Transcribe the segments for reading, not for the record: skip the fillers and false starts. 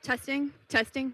Testing, testing.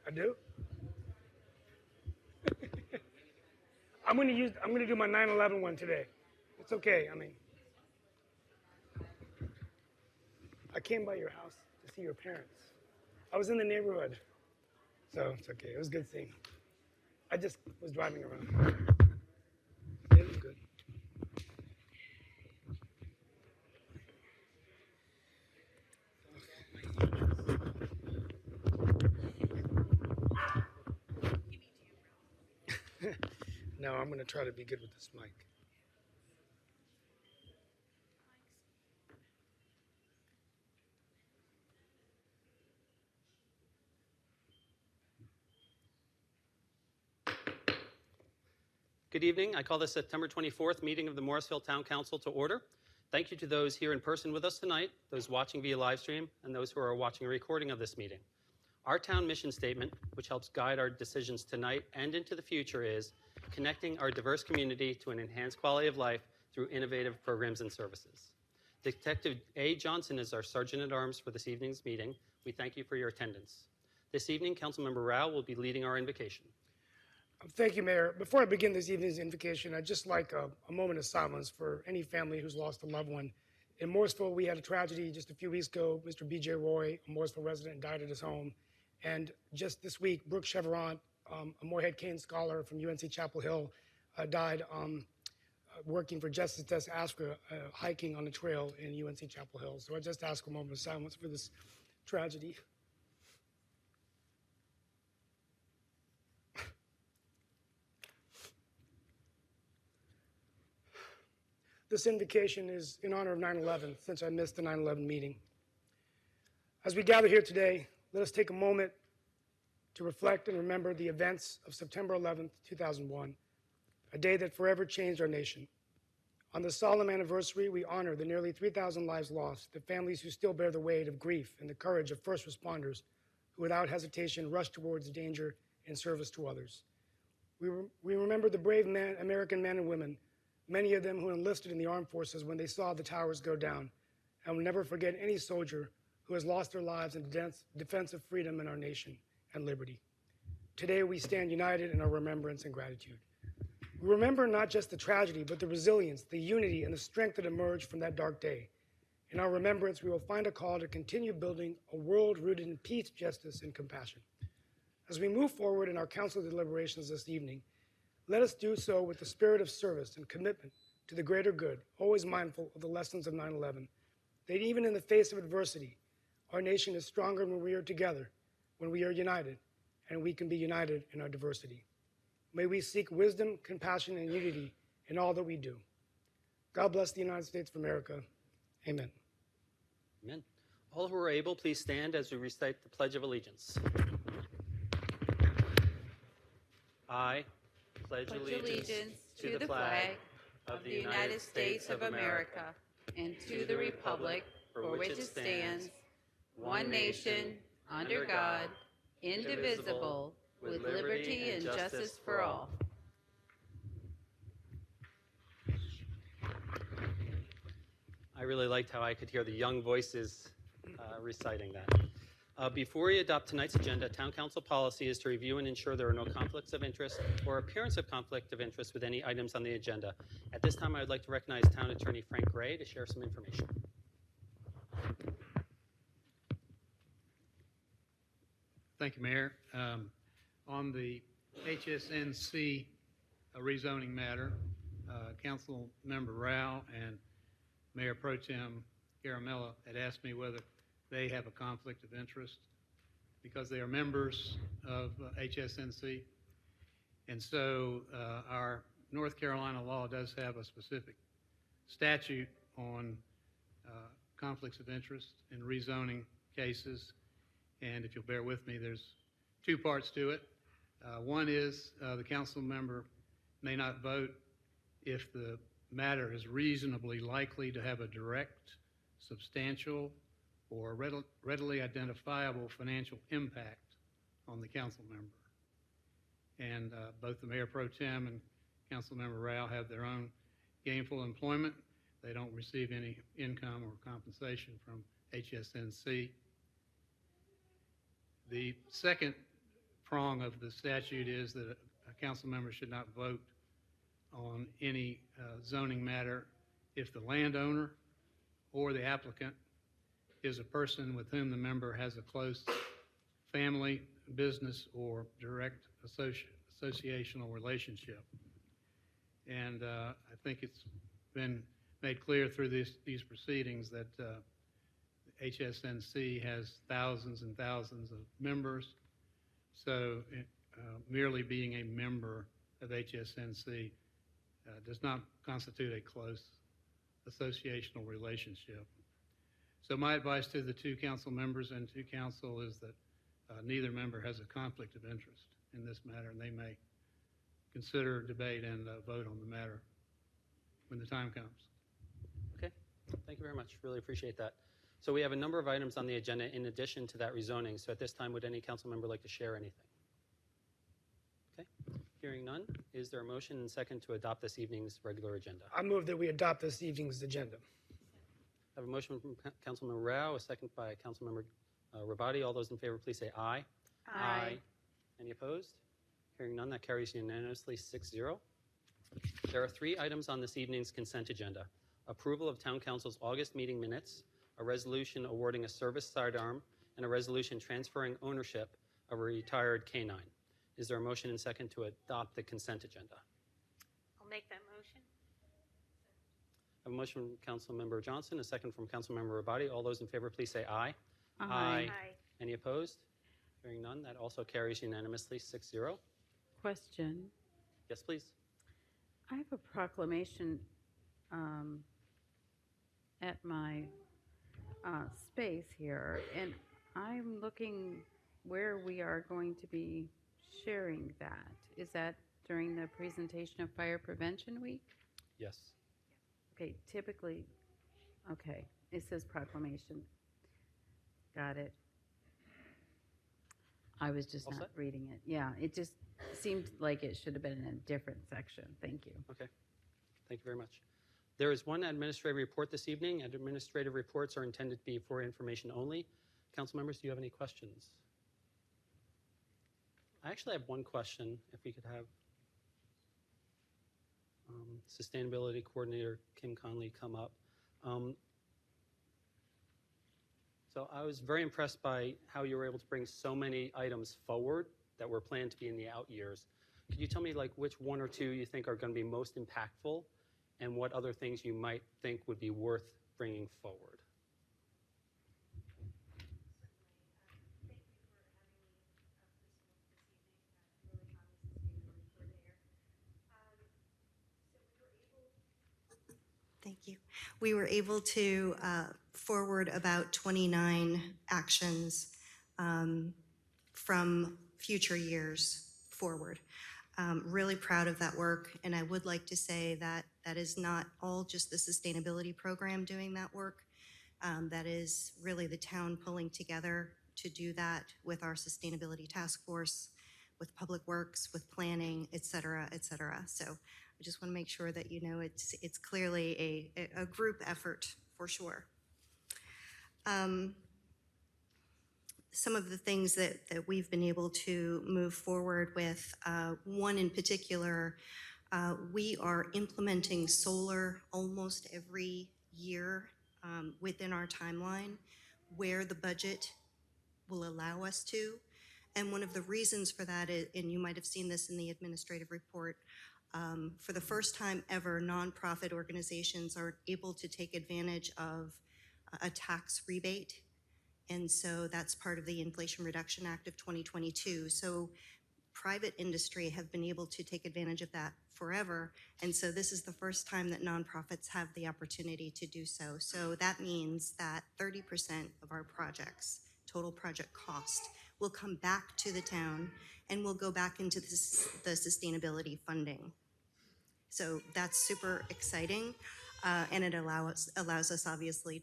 I do. I'm gonna do my 9/11 one today. It's okay. I mean, I came by your house to see your parents. I was in the neighborhood, so it's okay. It was good seeing. I just was driving around. It was good. No, I'm gonna try to be good with this mic. Good evening. I call the September 24th meeting of the Morrisville Town Council to order. Thank you to those here in person with us tonight, those watching via live stream, and those who are watching a recording of this meeting. Our town mission statement, which helps guide our decisions tonight and into the future, is connecting our diverse community to an enhanced quality of life through innovative programs and services. Detective A. Johnson is our Sergeant at Arms for this evening's meeting. We thank you for your attendance. This evening, Councilmember Rao will be leading our invocation. Thank you, Mayor. Before I begin this evening's invocation, I'd just like a moment of silence for any family who's lost a loved one. In Morrisville, we had a tragedy just a few weeks ago. Mr. B.J. Roy, a Morrisville resident, died at his home. And just this week, Brooke Chevrant, a Moorhead Kane scholar from UNC Chapel Hill, died working for Justice Desk Africa, hiking on the trail in UNC Chapel Hill. So I just ask a moment of silence for this tragedy. This invocation is in honor of 9/11, since I missed the 9/11 meeting. As we gather here today, let us take a moment to reflect and remember the events of September 11th, 2001, a day that forever changed our nation. On this solemn anniversary, we honor the nearly 3,000 lives lost, the families who still bear the weight of grief, and the courage of first responders who without hesitation rushed towards danger in service to others. We remember the brave American men and women, many of them who enlisted in the armed forces when they saw the towers go down, and will never forget any soldier who has lost their lives in defense of freedom in our nation and liberty. Today, we stand united in our remembrance and gratitude. We remember not just the tragedy, but the resilience, the unity, and the strength that emerged from that dark day. In our remembrance, we will find a call to continue building a world rooted in peace, justice, and compassion. As we move forward in our council deliberations this evening, let us do so with the spirit of service and commitment to the greater good, always mindful of the lessons of 9/11, that even in the face of adversity, our nation is stronger when we are together, when we are united, and we can be united in our diversity. May we seek wisdom, compassion, and unity in all that we do. God bless the United States of America. Amen. Amen. All who are able, please stand as we recite the Pledge of Allegiance. I pledge allegiance to the flag of the United States of America and to the republic for which it stands, one nation, under God, indivisible, with liberty and justice for all. I really liked how I could hear the young voices reciting that. Before we adopt tonight's agenda, Town Council policy is to review and ensure there are no conflicts of interest or appearance of conflict of interest with any items on the agenda. At this time, I would like to recognize Town Attorney Frank Gray to share some information. Thank you, Mayor. On the HSNC rezoning matter, Council Member Rao and Mayor Pro Tem Garamella had asked me whether they have a conflict of interest because they are members of HSNC. And so our North Carolina law does have a specific statute on conflicts of interest in rezoning cases. And if you'll bear with me, there's two parts to it. One is the council member may not vote if the matter is reasonably likely to have a direct, substantial, or readily identifiable financial impact on the council member. And both the Mayor Pro Tem and Council Member Rao have their own gainful employment. They don't receive any income or compensation from HSNC. The second prong of the statute is that a council member should not vote on any zoning matter if the landowner or the applicant is a person with whom the member has a close family, business, or direct associational relationship. And I think it's been made clear through these proceedings that HSNC has thousands and thousands of members. So merely being a member of HSNC does not constitute a close associational relationship. So my advice to the two council members and to council is that neither member has a conflict of interest in this matter, and they may consider, debate, and vote on the matter when the time comes. Okay, thank you very much. Really appreciate that. So we have a number of items on the agenda in addition to that rezoning. So at this time, would any council member like to share anything? Okay, hearing none, is there a motion and second to adopt this evening's regular agenda? I move that we adopt this evening's agenda. I have a motion from Councilmember Rao, a second by Councilmember Rabati. All those in favor, please say aye. Aye. Any opposed? Hearing none, that carries unanimously 6-0. There are 3 items on this evening's consent agenda. Approval of Town Council's August meeting minutes, a resolution awarding a service sidearm, and a resolution transferring ownership of a retired canine. Is there a motion and second to adopt the consent agenda? I'll make that motion. I have a motion from Councilmember Johnson, a second from Councilmember Rabati. All those in favor, please say aye. Aye. Any opposed? Hearing none, that also carries unanimously, 6-0. Question. Yes, please. I have a proclamation at my space here, and I'm looking where we are going to be sharing that. Is that during the presentation of Fire Prevention Week? Yes. Okay, typically, okay, it says proclamation. Got it. I was just All not set? reading it. Yeah, it just seemed like it should have been in a different section. Thank you. Okay. Thank you very much. There is one administrative report this evening. Administrative reports are intended to be for information only. Council members, do you have any questions? I actually have one question, if we could have Sustainability Coordinator Kim Conley come up. So I was very impressed by how you were able to bring so many items forward that were planned to be in the out years. Could you tell me like which one or two you think are going to be most impactful and what other things you might think would be worth bringing forward? Thank you. We were able to forward about 29 actions from future years forward. Really proud of that work, and I would like to say that that is not all just the sustainability program doing that work. That is really the town pulling together to do that with our sustainability task force, with public works, with planning, et cetera, et cetera. So I just want to make sure that you know it's clearly a group effort for sure. Some of the things that we've been able to move forward with, one in particular, we are implementing solar almost every year within our timeline where the budget will allow us to. And one of the reasons for that is, and you might have seen this in the administrative report, for the first time ever, nonprofit organizations are able to take advantage of a tax rebate. And so that's part of the Inflation Reduction Act of 2022. So private industry have been able to take advantage of that forever. And so this is the first time that nonprofits have the opportunity to do so. So that means that 30% of our projects, total project cost, will come back to the town and will go back into the sustainability funding. So that's super exciting, and it allows us obviously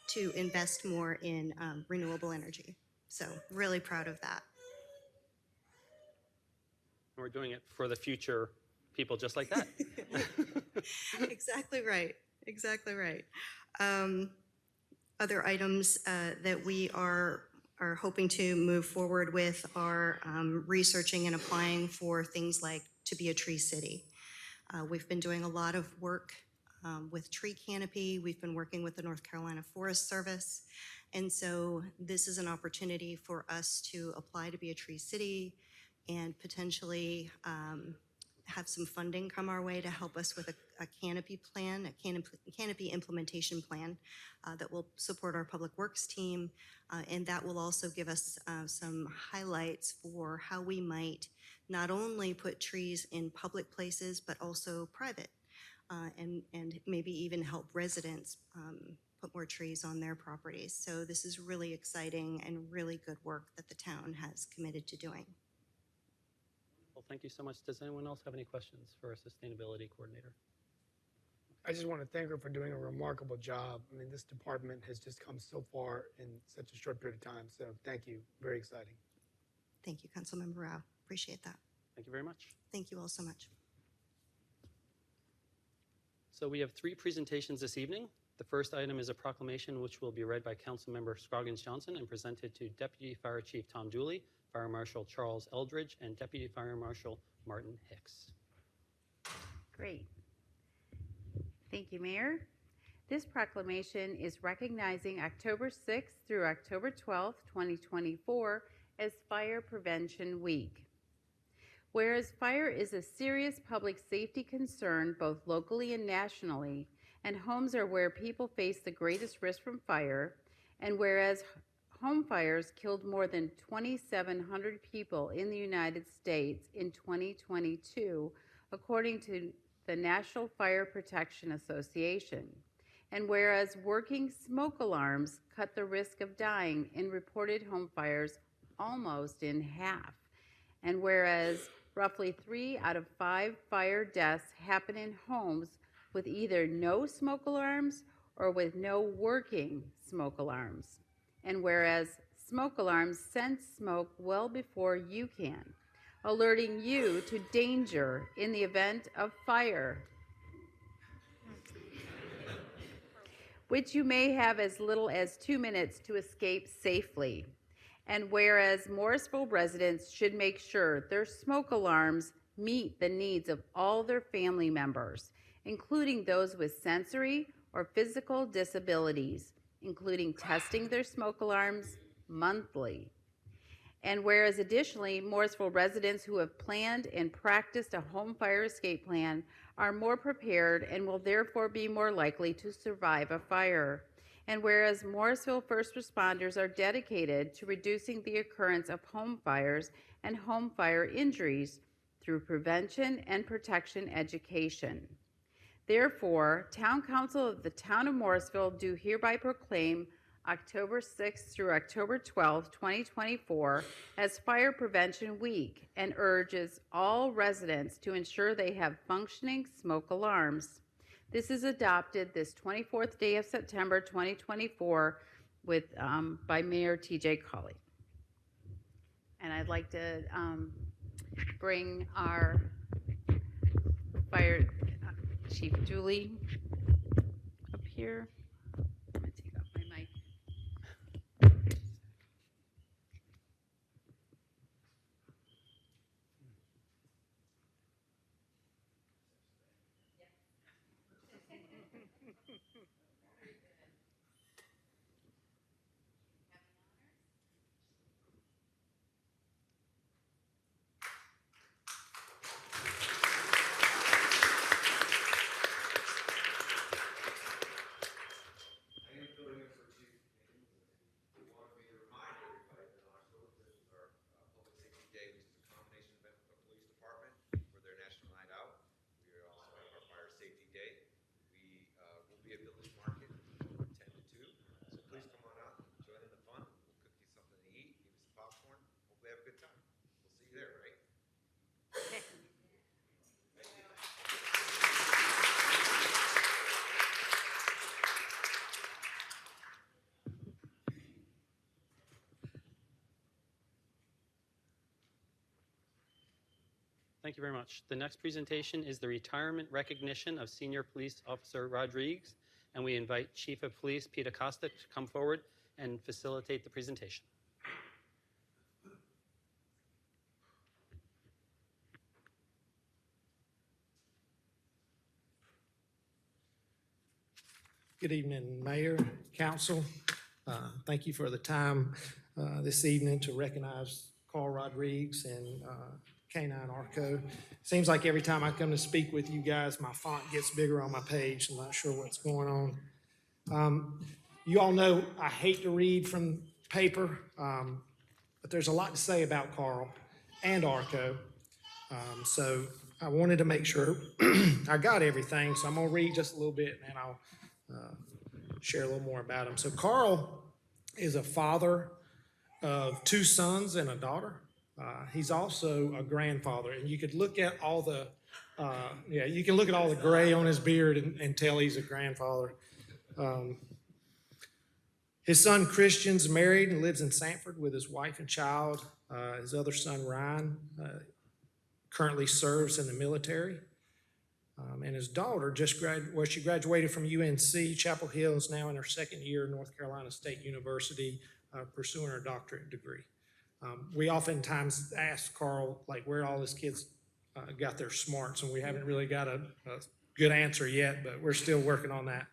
to invest more in renewable energy. So really proud of that. We're doing it for the future people just like that. Exactly right. Exactly right. Other items that we are hoping to move forward with are researching and applying for things like to be a tree city. We've been doing a lot of work with tree canopy. We've been working with the North Carolina Forest Service. And so this is an opportunity for us to apply to be a tree city and potentially have some funding come our way to help us with a canopy plan, a canopy implementation plan that will support our public works team. And that will also give us some highlights for how we might not only put trees in public places, but also private, and maybe even help residents put more trees on their properties. So this is really exciting and really good work that the town has committed to doing. Well, thank you so much. Does anyone else have any questions for our sustainability coordinator? I just want to thank her for doing a remarkable job. I mean, this department has just come so far in such a short period of time. So thank you. Very exciting. Thank you, Councilmember Rao. Appreciate that. Thank you very much. Thank you all so much. So we have 3 presentations this evening. The first item is a proclamation which will be read by Councilmember Scroggins Johnson and presented to Deputy Fire Chief Tom Dooley, Fire Marshal Charles Eldridge, and Deputy Fire Marshal Martin Hicks. Great. Thank you, Mayor. This proclamation is recognizing October 6th through October 12th, 2024 as Fire Prevention Week. Whereas fire is a serious public safety concern both locally and nationally, and homes are where people face the greatest risk from fire, and whereas home fires killed more than 2,700 people in the United States in 2022, according to the National Fire Protection Association. And whereas working smoke alarms cut the risk of dying in reported home fires almost in half. And whereas roughly 3 out of 5 fire deaths happen in homes with either no smoke alarms or with no working smoke alarms. And whereas smoke alarms sense smoke well before you can, alerting you to danger in the event of fire, which you may have as little as 2 minutes to escape safely. And whereas Morrisville residents should make sure their smoke alarms meet the needs of all their family members, including those with sensory or physical disabilities, including testing their smoke alarms monthly. And whereas additionally, Morrisville residents who have planned and practiced a home fire escape plan are more prepared and will therefore be more likely to survive a fire. And whereas Morrisville first responders are dedicated to reducing the occurrence of home fires and home fire injuries through prevention and protection education. Therefore, Town Council of the Town of Morrisville do hereby proclaim October 6th through October 12th, 2024 as Fire Prevention Week and urges all residents to ensure they have functioning smoke alarms. This is adopted this 24th day of September 2024 by Mayor TJ Colley. And I'd like to bring our Fire Chief Julie up here. I'm going to take off my mic. Thank you very much. The next presentation is the retirement recognition of Senior Police Officer Rodriguez, and we invite Chief of Police Peter Costa to come forward and facilitate the presentation. Good evening, Mayor, Council. Thank you for the time this evening to recognize Carl Rodriguez and K9 Arco. Seems like every time I come to speak with you guys, my font gets bigger on my page. I'm not sure what's going on. You all know I hate to read from paper, but there's a lot to say about Carl and Arco. So I wanted to make sure I got everything. So I'm going to read just a little bit and then I'll share a little more about him. So Carl is a father of 2 sons and a daughter. He's also a grandfather, and you could look at all the you can look at all the gray on his beard and tell he's a grandfather. His son Christian's married and lives in Sanford with his wife and child. His other son Ryan currently serves in the military. And his daughter she graduated from UNC Chapel Hill, is now in her 2nd year at North Carolina State University, pursuing her doctorate degree. We oftentimes ask Carl, like, where all his kids got their smarts, and we haven't really got a good answer yet, but we're still working on that.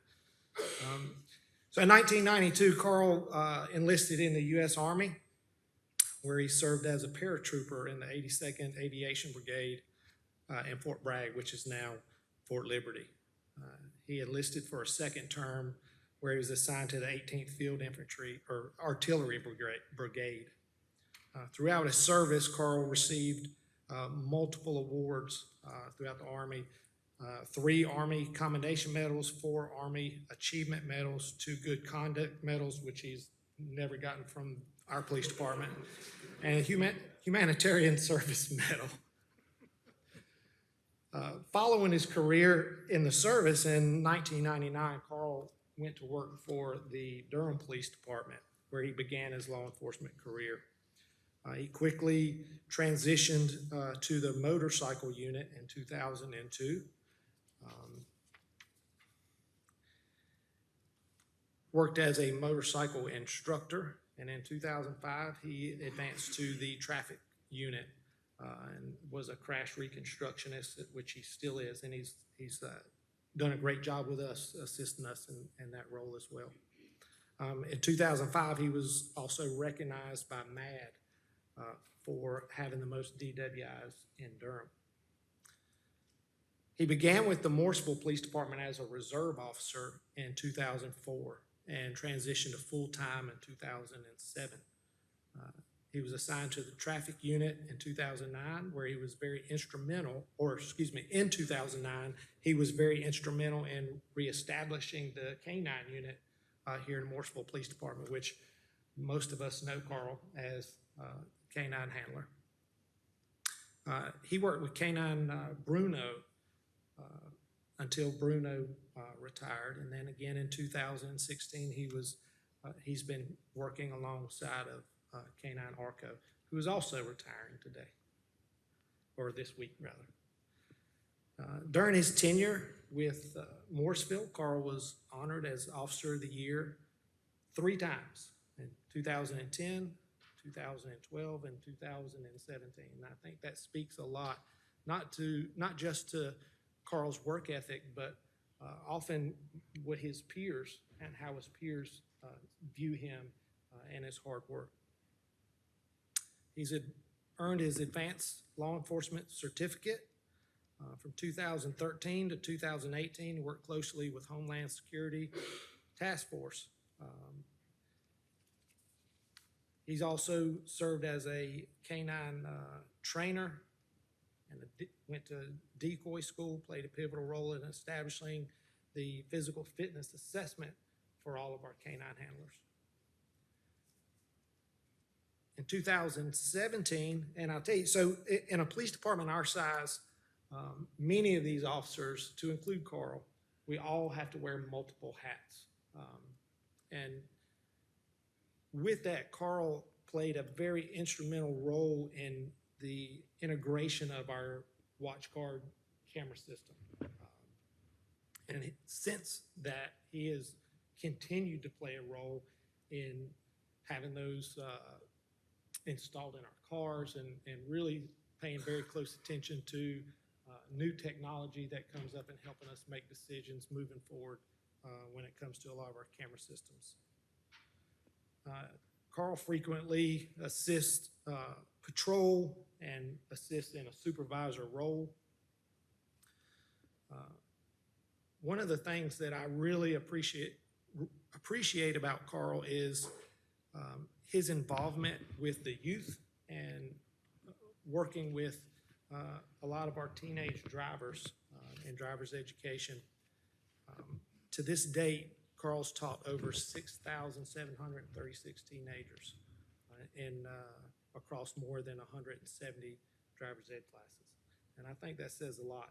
So in 1992, Carl enlisted in the U.S. Army. where he served as a paratrooper in the 82nd Aviation Brigade in Fort Bragg, which is now Fort Liberty. He enlisted for a second term where he was assigned to the 18th Field Infantry or Artillery Brigade. Throughout his service, Carl received multiple awards throughout the Army. 3 Army Commendation Medals, 4 Army Achievement Medals, 2 Good Conduct Medals, which he's never gotten from our police department, and a Humanitarian Service Medal. Following his career in the service in 1999, Carl went to work for the Durham Police Department, where he began his law enforcement career. He quickly transitioned to the motorcycle unit in 2002. Worked as a motorcycle instructor, and in 2005 he advanced to the traffic unit and was a crash reconstructionist, which he still is, and he's done a great job with us, assisting us in that role as well. In 2005, he was also recognized by MAD for having the most DWIs in Durham. He began with the Morrisville Police Department as a reserve officer in 2004 and transitioned to full-time in 2007. He was assigned to the traffic unit in 2009, where he was very instrumental, in 2009, he was very instrumental in reestablishing the K-9 unit here in Morrisville Police Department, which most of us know Carl as K-9 handler. He worked with K-9 Bruno until Bruno retired, and then again in 2016 he's been working alongside of K-9 Arco, who is also retiring today, or this week rather. During his tenure with Morrisville, Carl was honored as Officer of the Year 3 times, in 2010, 2012, and 2017. And I think that speaks a lot, not just to Carl's work ethic, but often what his peers and how his peers view him and his hard work. He's earned his advanced law enforcement certificate from 2013 to 2018. He worked closely with Homeland Security Task Force. He's also served as a K-9 trainer and went to decoy school, played a pivotal role in establishing the physical fitness assessment for all of our K-9 handlers. In 2017, and I'll tell you, so in a police department our size, many of these officers, to include Carl, we all have to wear multiple hats. And with that, Carl played a very instrumental role in the integration of our watch guard camera system. And since that, he has continued to play a role in having those installed in our cars and really paying very close attention to new technology that comes up and helping us make decisions moving forward when it comes to a lot of our camera systems. Carl frequently assists patrol and assists in a supervisor role. One of the things that I really appreciate about Carl is his involvement with the youth and working with a lot of our teenage drivers in driver's education. To this date, Carl's taught over 6,736 teenagers across more than 170 driver's ed classes. And I think that says a lot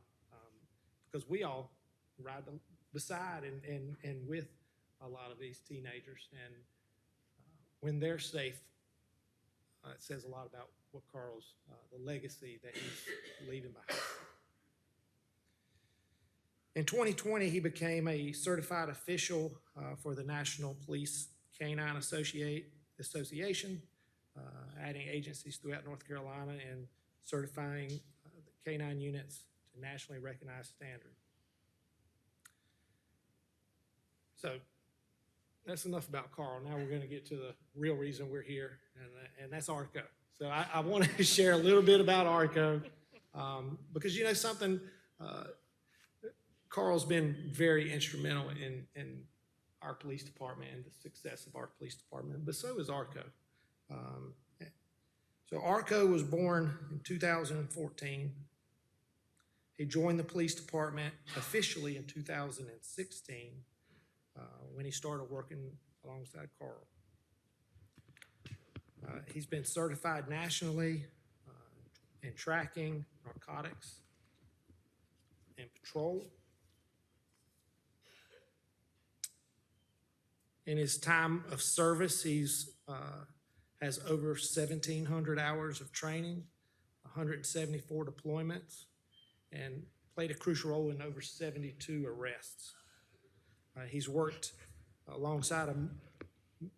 because we all ride beside and with a lot of these teenagers. And when they're safe, it says a lot about what Carl's, the legacy that he's leaving behind. In 2020, he became a certified official for the National Police K-9 Association, adding agencies throughout North Carolina and certifying the K-9 units to nationally recognized standard. So that's enough about Carl. Now we're going to get to the real reason we're here, and that's ARCO. So I want to share a little bit about ARCO because you know something, Carl's been very instrumental in our police department and the success of our police department, but so is ARCO. Um, so ARCO was born in 2014. He joined the police department officially in 2016 when he started working alongside Carl. He's been certified nationally in tracking, narcotics, and patrol. In his time of service, he's has over 1,700 hours of training, 174 deployments, and played a crucial role in over 72 arrests. He's worked alongside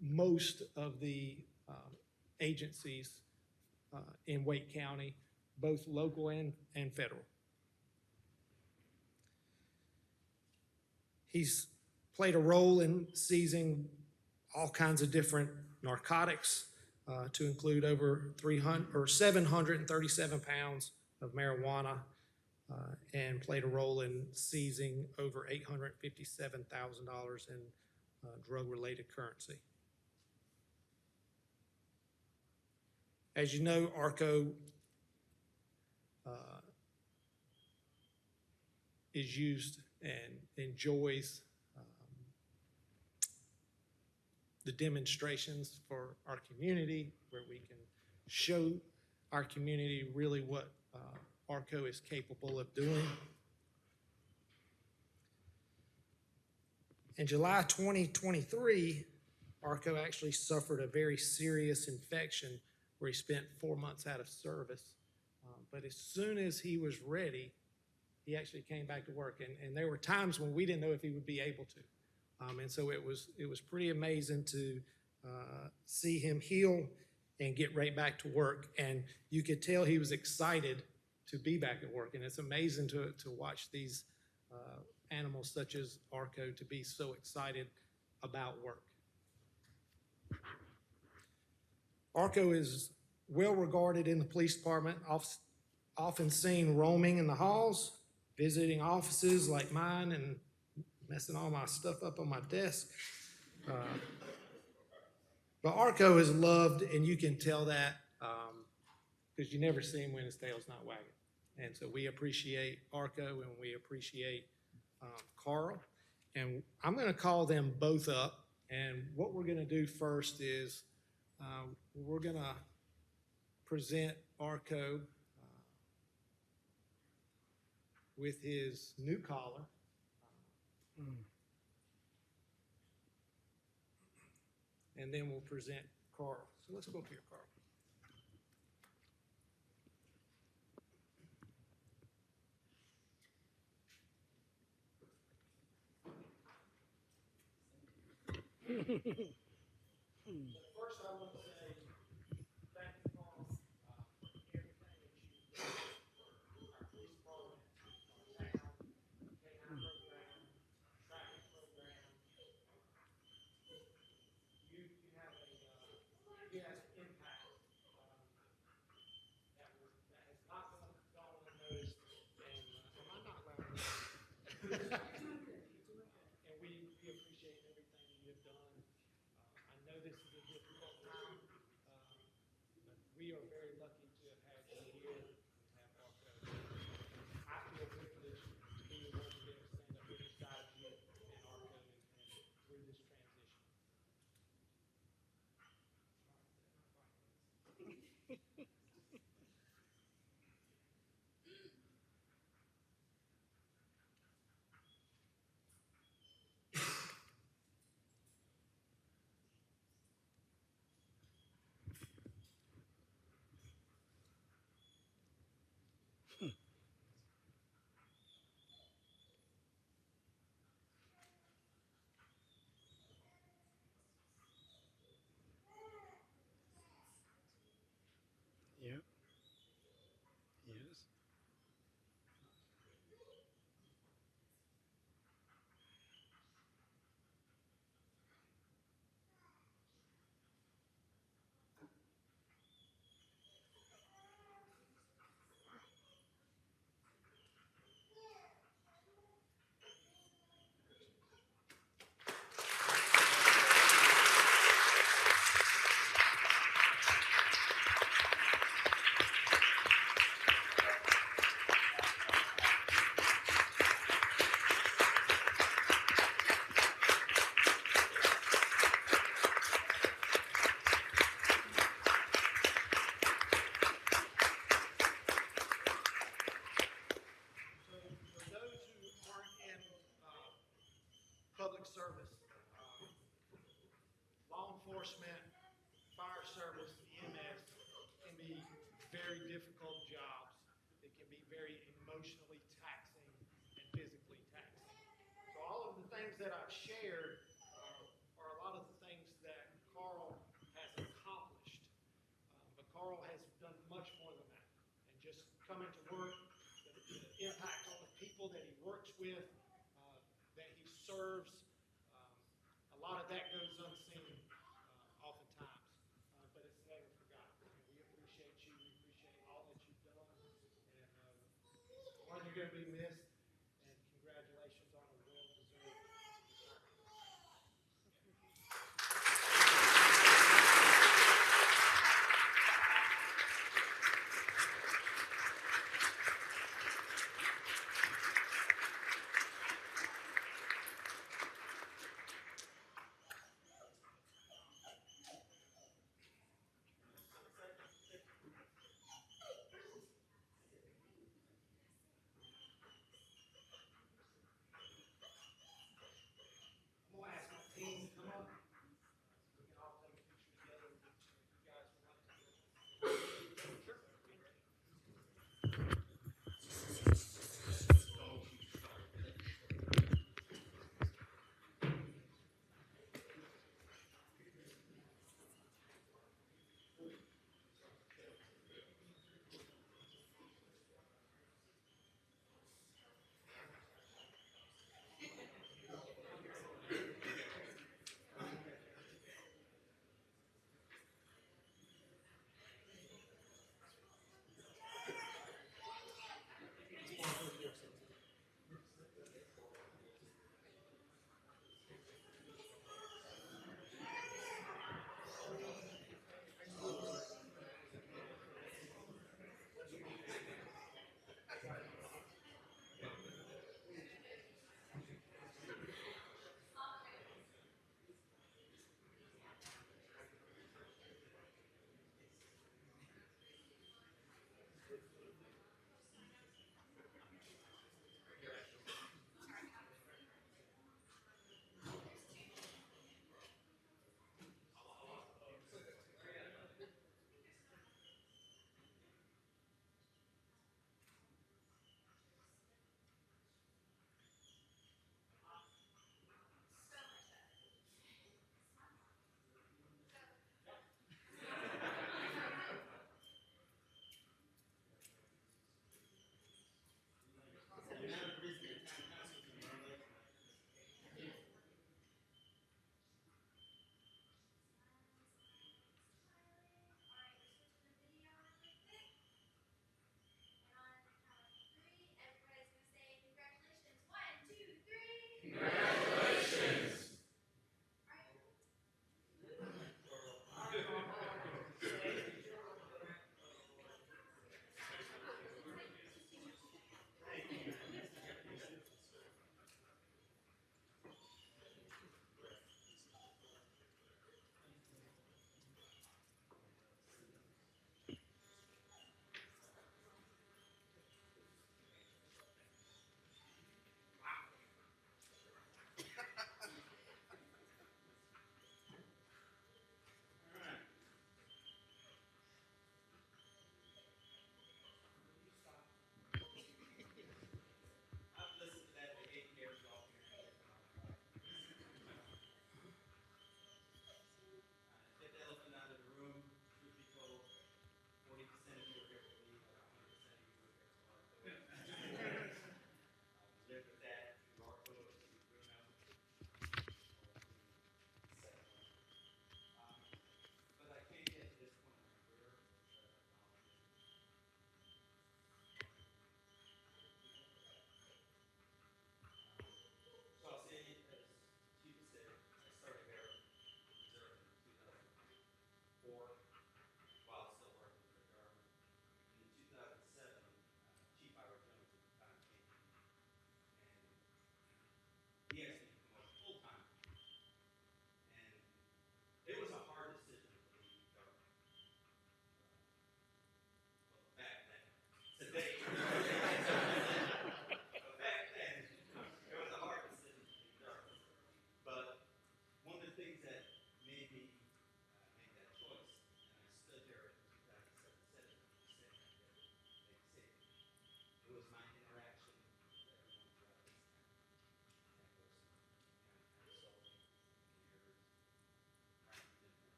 most of the agencies in Wake County, both local and federal. He's played a role in seizing all kinds of different narcotics, to include over 737 pounds of marijuana, and played a role in seizing over $857,000 in drug-related currency. As you know, ARCO is used and enjoys the demonstrations for our community, where we can show our community really what ARCO is capable of doing. In July 2023, ARCO actually suffered a very serious infection where he spent 4 months out of service. But as soon as he was ready, he actually came back to work. And there were times when we didn't know if he would be able to. And so it was pretty amazing to see him heal and get right back to work. And you could tell he was excited to be back at work. And it's amazing to watch these animals such as ARCO to be so excited about work. ARCO is well regarded in the police department, often seen roaming in the halls, visiting offices like mine and messing all my stuff up on my desk. But ARCO is loved, and you can tell that because you never see him when his tail's not wagging. And so we appreciate ARCO, and we appreciate Carl. And I'm going to call them both up. And what we're going to do first is we're going to present ARCO with his new collar. And then we'll present Carl. So let's go up here, Carl. First, I want to say thank you, Carl, for everything that you do for our police department, our town, K9 program, tracking program. You have an impact that has not gone unnoticed. And am I not loud enough? And we appreciate everything you have done. I know this is a difficult time, but we are very lucky to have had you here and have ARCO. I feel privileged to be the one to be able to stand up here beside you and ARCO and through this transition. enforcement, fire service, EMS can be very difficult jobs. It can be very emotionally taxing and physically taxing. So all of the things that I've shared are a lot of the things that Carl has accomplished. But Carl has done much more than that. And just coming to work, the impact on the people that he works with, that he serves, a lot of that goes unseen oftentimes, but it's never forgotten. And we appreciate you. We appreciate all that you've done. And one, you're going to be missed. And congratulations on a well-deserved retirement.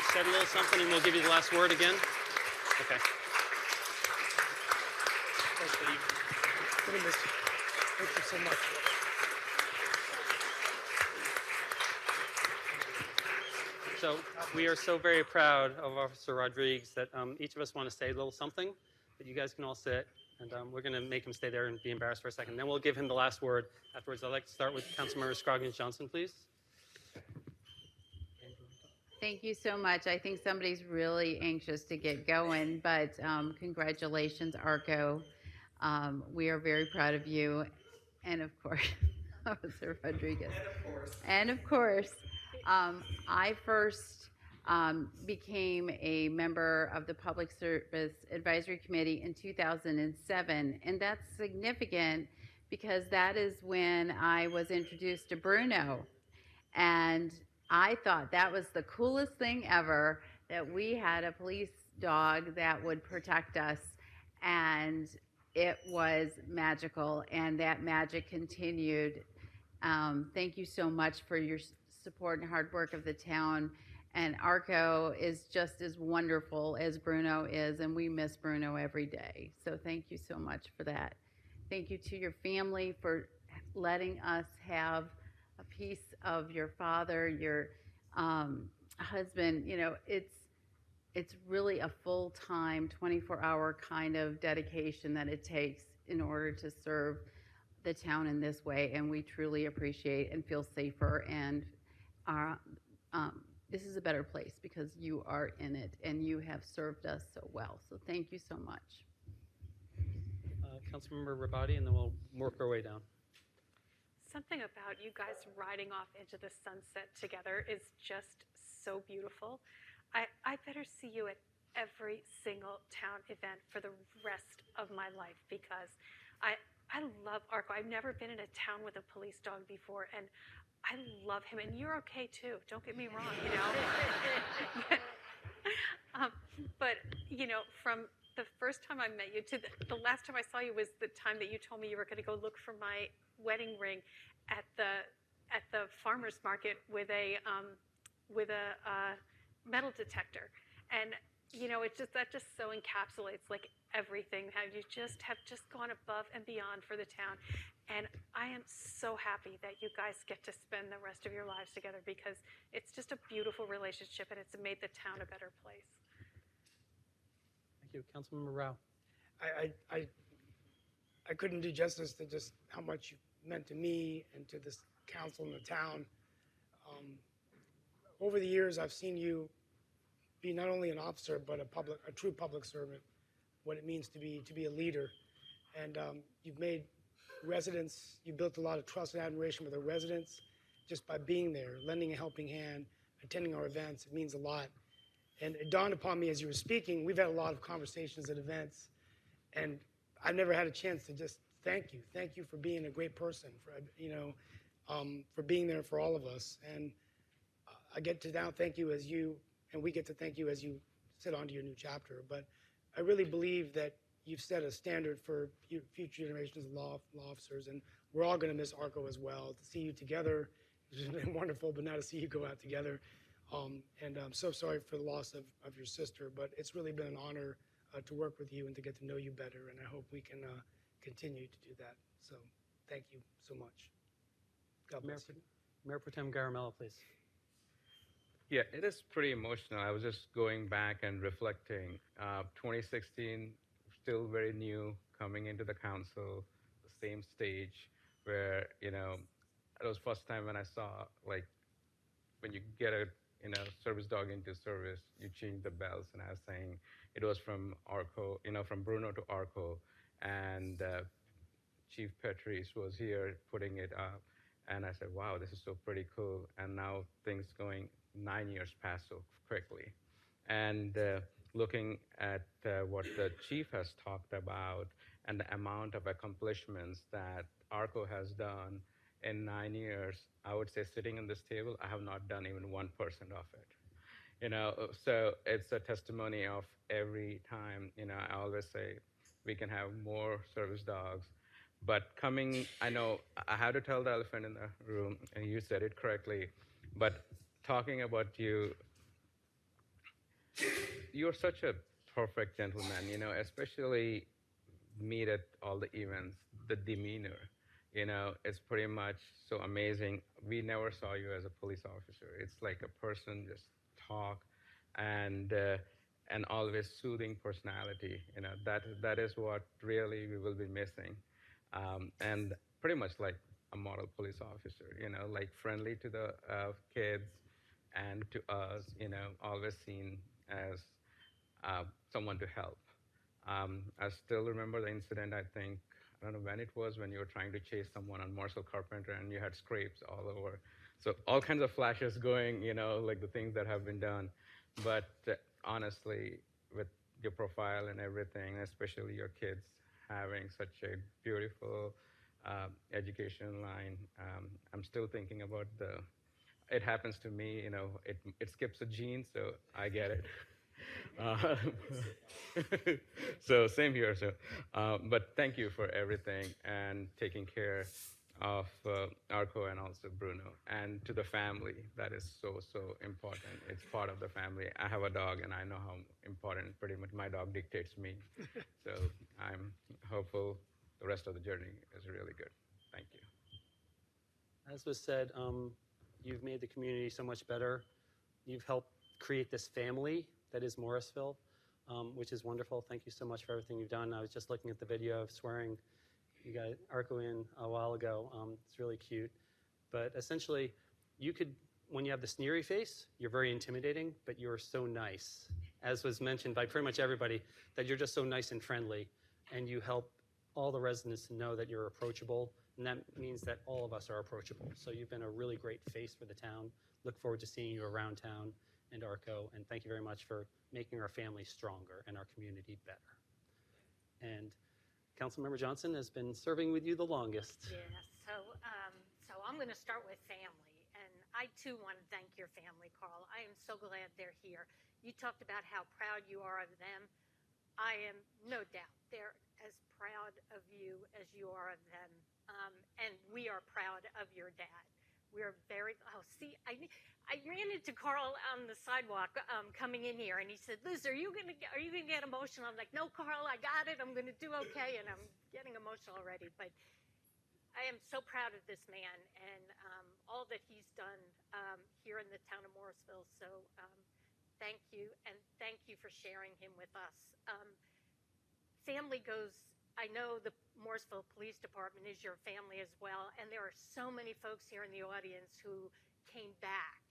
each said a little something, and we'll give you the last word again. Okay. Thanks, Steve. Really miss you. Thank you so much. So we are so very proud of Officer Rodriguez that each of us want to say a little something, but you guys can all sit, and we're going to make him stay there and be embarrassed for a second. Then we'll give him the last word afterwards. I'd like to start with Councilmember Scroggins Johnson, please. Thank you so much. I think somebody's really anxious to get going, but congratulations, Arco. We are very proud of you. And of course, Officer Rodriguez. And of course, I first became a member of the Public Service Advisory Committee in 2007. And that's significant because that is when I was introduced to Bruno. And I thought that was the coolest thing ever, that we had a police dog that would protect us. And it was magical, and that magic continued. Thank you so much for your support and hard work of the town. And Arco is just as wonderful as Bruno is, and we miss Bruno every day. So thank you so much for that. Thank you to your family for letting us have a piece of your father, your husband. You know, it's really a full-time, 24-hour kind of dedication that it takes in order to serve the town in this way, and we truly appreciate and feel safer, and this is a better place because you are in it and you have served us so well. So thank you so much. Councilmember Rabati, and then we'll work our way down. Something about you guys riding off into the sunset together is just so beautiful. I better see you at every single town event for the rest of my life because I love Arco. I've never been in a town with a police dog before, and I love him. And you're okay too. Don't get me wrong, you know. But you know, from the first time I met you to the last time I saw you was the time that you told me you were going to go look for my wedding ring at the farmer's market with a metal detector. And you know, that just so encapsulates like everything, how you just have gone above and beyond for the town. And I am so happy that you guys get to spend the rest of your lives together because it's just a beautiful relationship and it's made the town a better place. Thank you. Councilmember Rao. I couldn't do justice to just how much you meant to me and to this council and the town. Over the years, I've seen you be not only an officer, but a true public servant, what it means to be a leader. And you've made residents, you built a lot of trust and admiration with the residents just by being there, lending a helping hand, attending our events. It means a lot. And it dawned upon me as you were speaking, we've had a lot of conversations at events, and I've never had a chance to just thank you. Thank you for being a great person, for being there for all of us. And I get to now thank you and we get to thank you as you sit on to your new chapter. But I really believe that you've set a standard for future generations of law officers, and we're all going to miss Arco as well. To see you together has been wonderful, but now to see you go out together. And I'm so sorry for the loss of your sister, but it's really been an honor to work with you and to get to know you better, and I hope we can continue to do that. So thank you so much. God bless you. Mayor Pro Tem Garamella, please. Yeah, it is pretty emotional. I was just going back and reflecting. 2016, still very new, coming into the council, the same stage where, you know, it was first time when I saw, like, when you get a service dog into service, you change the bells. And I was saying it was from Arco, from Bruno to Arco. And Chief Petrice was here putting it up. And I said, wow, this is so pretty cool. And now things going 9 years past so quickly. And looking at what the chief has talked about and the amount of accomplishments that Arco has done in 9 years, I would say sitting on this table, I have not done even 1% of it. So it's a testimony of every time, I always say we can have more service dogs. But I know I had to tell the elephant in the room, and you said it correctly, but talking about you you're such a perfect gentleman, especially meet at all the events, the demeanor, it's pretty much so amazing. We never saw you as a police officer. It's like a person just talk and always soothing personality. That is what really we will be missing, and pretty much like a model police officer. Like friendly to the kids and to us. Always seen as someone to help. I still remember the incident. I don't know when it was, when you were trying to chase someone on Marcel Carpenter and you had scrapes all over. So all kinds of flashes going, like the things that have been done. But honestly, with your profile and everything, especially your kids having such a beautiful education line, I'm still thinking about it happens to me, it skips a gene, so I get it. Uh, so same here. But thank you for everything and taking care of Arco and also Bruno, and to the family. That is so important. It's part of the family. I have a dog, and I know how important pretty much my dog dictates me. So I'm hopeful the rest of the journey is really good. Thank you. As was said, you've made the community so much better. You've helped create this family that is Morrisville, which is wonderful. Thank you so much for everything you've done. I was just looking at the video of swearing you got Arco in a while ago. It's really cute. But essentially, you could, when you have the sneery face, you're very intimidating, but you're so nice. As was mentioned by pretty much everybody, that you're just so nice and friendly, and you help all the residents to know that you're approachable, and that means that all of us are approachable. So you've been a really great face for the town. Look forward to seeing you around town and Arco, and thank you very much for making our family stronger and our community better. And Councilmember Johnson has been serving with you the longest. Yeah, so I'm going to start with family, and I too want to thank your family, Carl. I am so glad they're here. You talked about how proud you are of them. I am, no doubt, they're as proud of you as you are of them, and we are proud of your dad. We're very, oh, see, I ran into Carl on the sidewalk coming in here, and he said, Liz, are you gonna get emotional? I'm like, no, Carl, I got it. I'm gonna do okay, and I'm getting emotional already. But I am so proud of this man and all that he's done here in the town of Morrisville. So thank you, and thank you for sharing him with us. Family goes, I know the Morrisville Police Department is your family as well, and there are so many folks here in the audience who came back,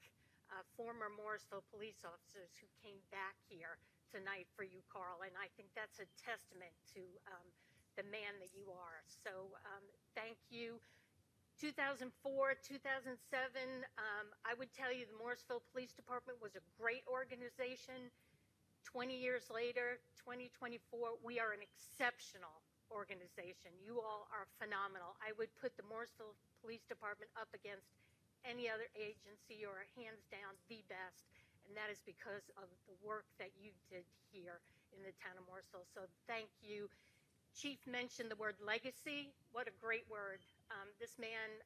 former Morrisville police officers who came back here tonight for you, Carl, and I think that's a testament to the man that you are. So thank you. 2004, 2007, I would tell you the Morrisville Police Department was a great organization. 20 years later, 2024, we are an exceptional organization. You all are phenomenal. I would put the Morrisville Police Department up against any other agency, or hands down the best, and that is because of the work that you did here in the town of Morrisville. So thank you. Chief mentioned the word legacy. What a great word. This man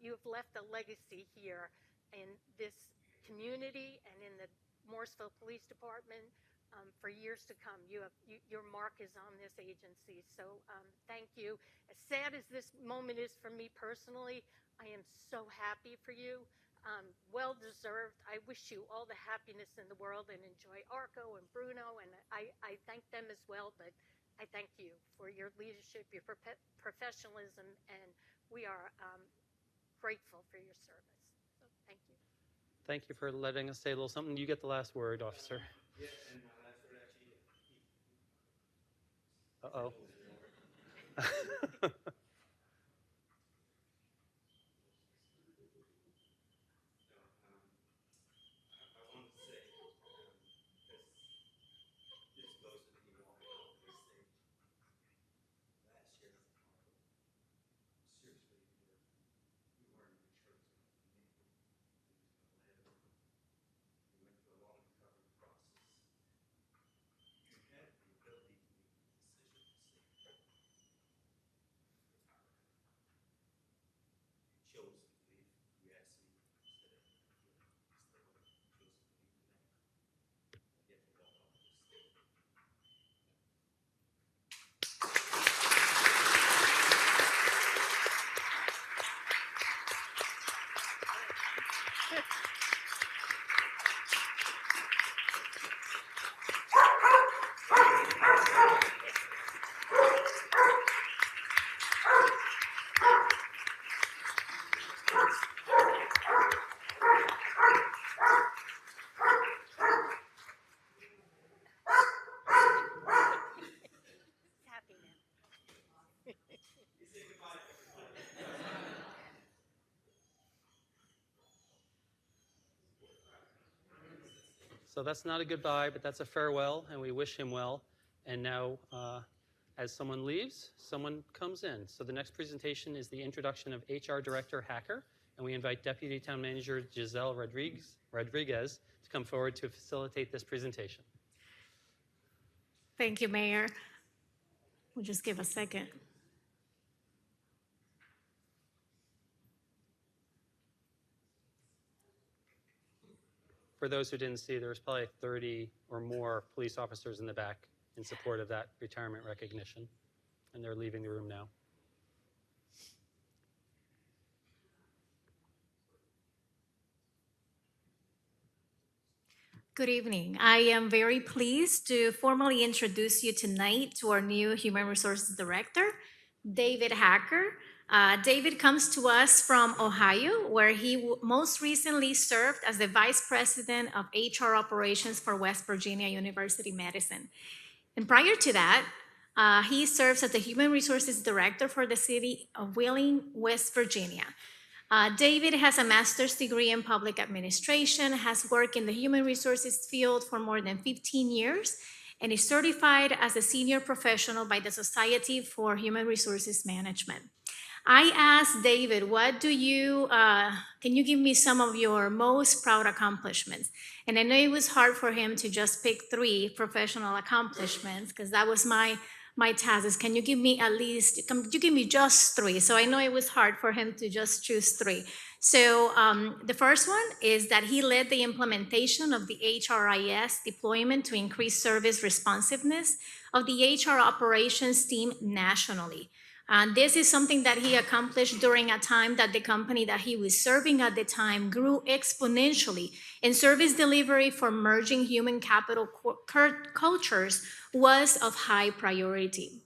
you have left a legacy here in this community and in the Morrisville Police Department for years to come. Your mark is on this agency, so thank you. As sad as this moment is for me personally, I am so happy for you. Well deserved. I wish you all the happiness in the world, and enjoy Arco and Bruno, and I thank them as well, but I thank you for your leadership, your professionalism, and we are grateful for your service. So thank you. Thank you for letting us say a little something. You get the last word, officer. Yes, and my last word actually. Uh-oh. I want to say, this goes to the walking off of this stage. Last year, seriously, we weren't in the church enough. We went through a long recovery process. You had the ability to make the decision to stay. So that's not a goodbye, but that's a farewell, and we wish him well. And now, as someone leaves, someone comes in. So the next presentation is the introduction of HR Director Hacker, and we invite Deputy Town Manager Giselle Rodriguez to come forward to facilitate this presentation. Thank you, Mayor. We'll just give a second. For those who didn't see, there was probably 30 or more police officers in the back in support of that retirement recognition, and they're leaving the room now. Good evening. I am very pleased to formally introduce you tonight to our new Human Resources Director, David Hacker. David comes to us from Ohio, where he most recently served as the Vice President of HR Operations for West Virginia University Medicine. And prior to that, he serves as the Human Resources Director for the city of Wheeling, West Virginia. David has a master's degree in public administration, has worked in the human resources field for more than 15 years, and is certified as a senior professional by the Society for Human Resources Management. I asked David, can you give me some of your most proud accomplishments? And I know it was hard for him to just pick 3 professional accomplishments, because that was my task is, can you give me just 3? So I know it was hard for him to just choose 3. So the first one is that he led the implementation of the HRIS deployment to increase service responsiveness of the HR operations team nationally. This is something that he accomplished during a time that the company that he was serving at the time grew exponentially, and service delivery for merging human capital cultures was of high priority.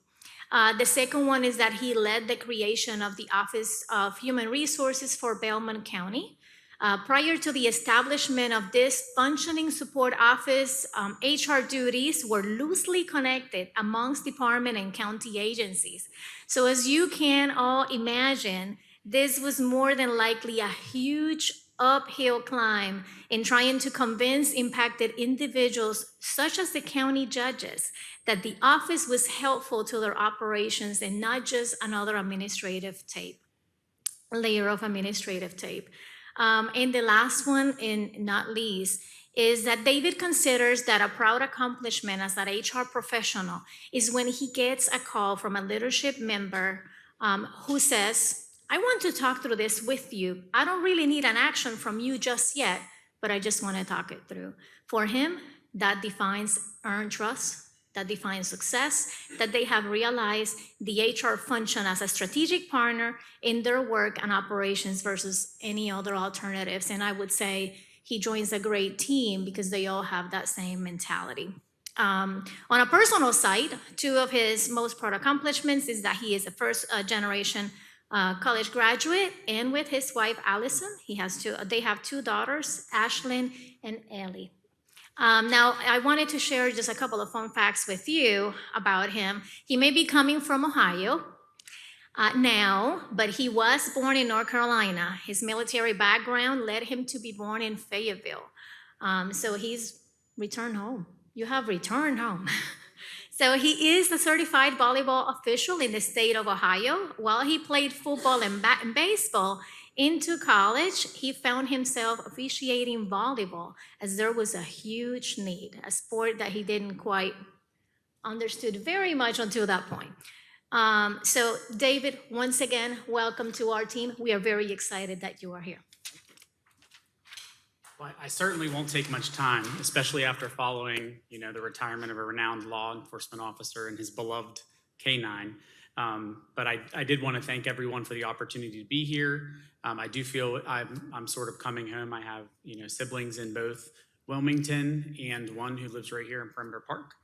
The second one is that he led the creation of the Office of Human Resources for Belmont County. Prior to the establishment of this functioning support office, HR duties were loosely connected amongst department and county agencies. So as you can all imagine, this was more than likely a huge uphill climb in trying to convince impacted individuals, such as the county judges, that the office was helpful to their operations and not just another layer of administrative tape. And the last one, and not least, is that David considers that a proud accomplishment as an HR professional is when he gets a call from a leadership member who says, I want to talk through this with you. I don't really need an action from you just yet, but I just want to talk it through. For him, that defines earned trust, that defines success, that they have realized the HR function as a strategic partner in their work and operations versus any other alternatives. And I would say he joins a great team because they all have that same mentality. On a personal side, 2 of his most proud accomplishments is that he is a first generation college graduate, and with his wife, Allison, they have 2 daughters, Ashlyn and Ellie. Now, I wanted to share just a couple of fun facts with you about him. He may be coming from Ohio now, but he was born in North Carolina. His military background led him to be born in Fayetteville. So he's returned home. You have returned home. So he is a certified volleyball official in the state of Ohio. While he played football and baseball into college, he found himself officiating volleyball as there was a huge need, a sport that he didn't quite understood very much until that point. So David, once again, welcome to our team. We are very excited that you are here. Well, I certainly won't take much time, especially after following, the retirement of a renowned law enforcement officer and his beloved K-9. But I did want to thank everyone for the opportunity to be here. I do feel I'm sort of coming home. I have, siblings in both Wilmington and one who lives right here in Perimeter Park.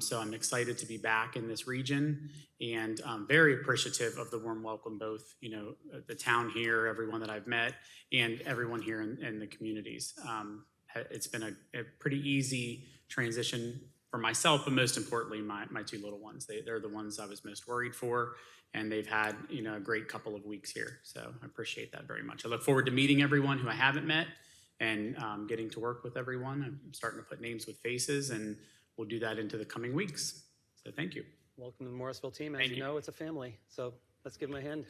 So I'm excited to be back in this region, and I'm very appreciative of the warm welcome, both, the town here, everyone that I've met, and everyone here in the communities. It's been a pretty easy transition for myself, but most importantly, my 2 little ones. They're the ones I was most worried for, and they've had, a great couple of weeks here. So I appreciate that very much. I look forward to meeting everyone who I haven't met, and getting to work with everyone. I'm starting to put names with faces, and we'll do that into the coming weeks. So thank you. Welcome to the Morrisville team. As Thank you you. know, it's a family, so let's give them a hand.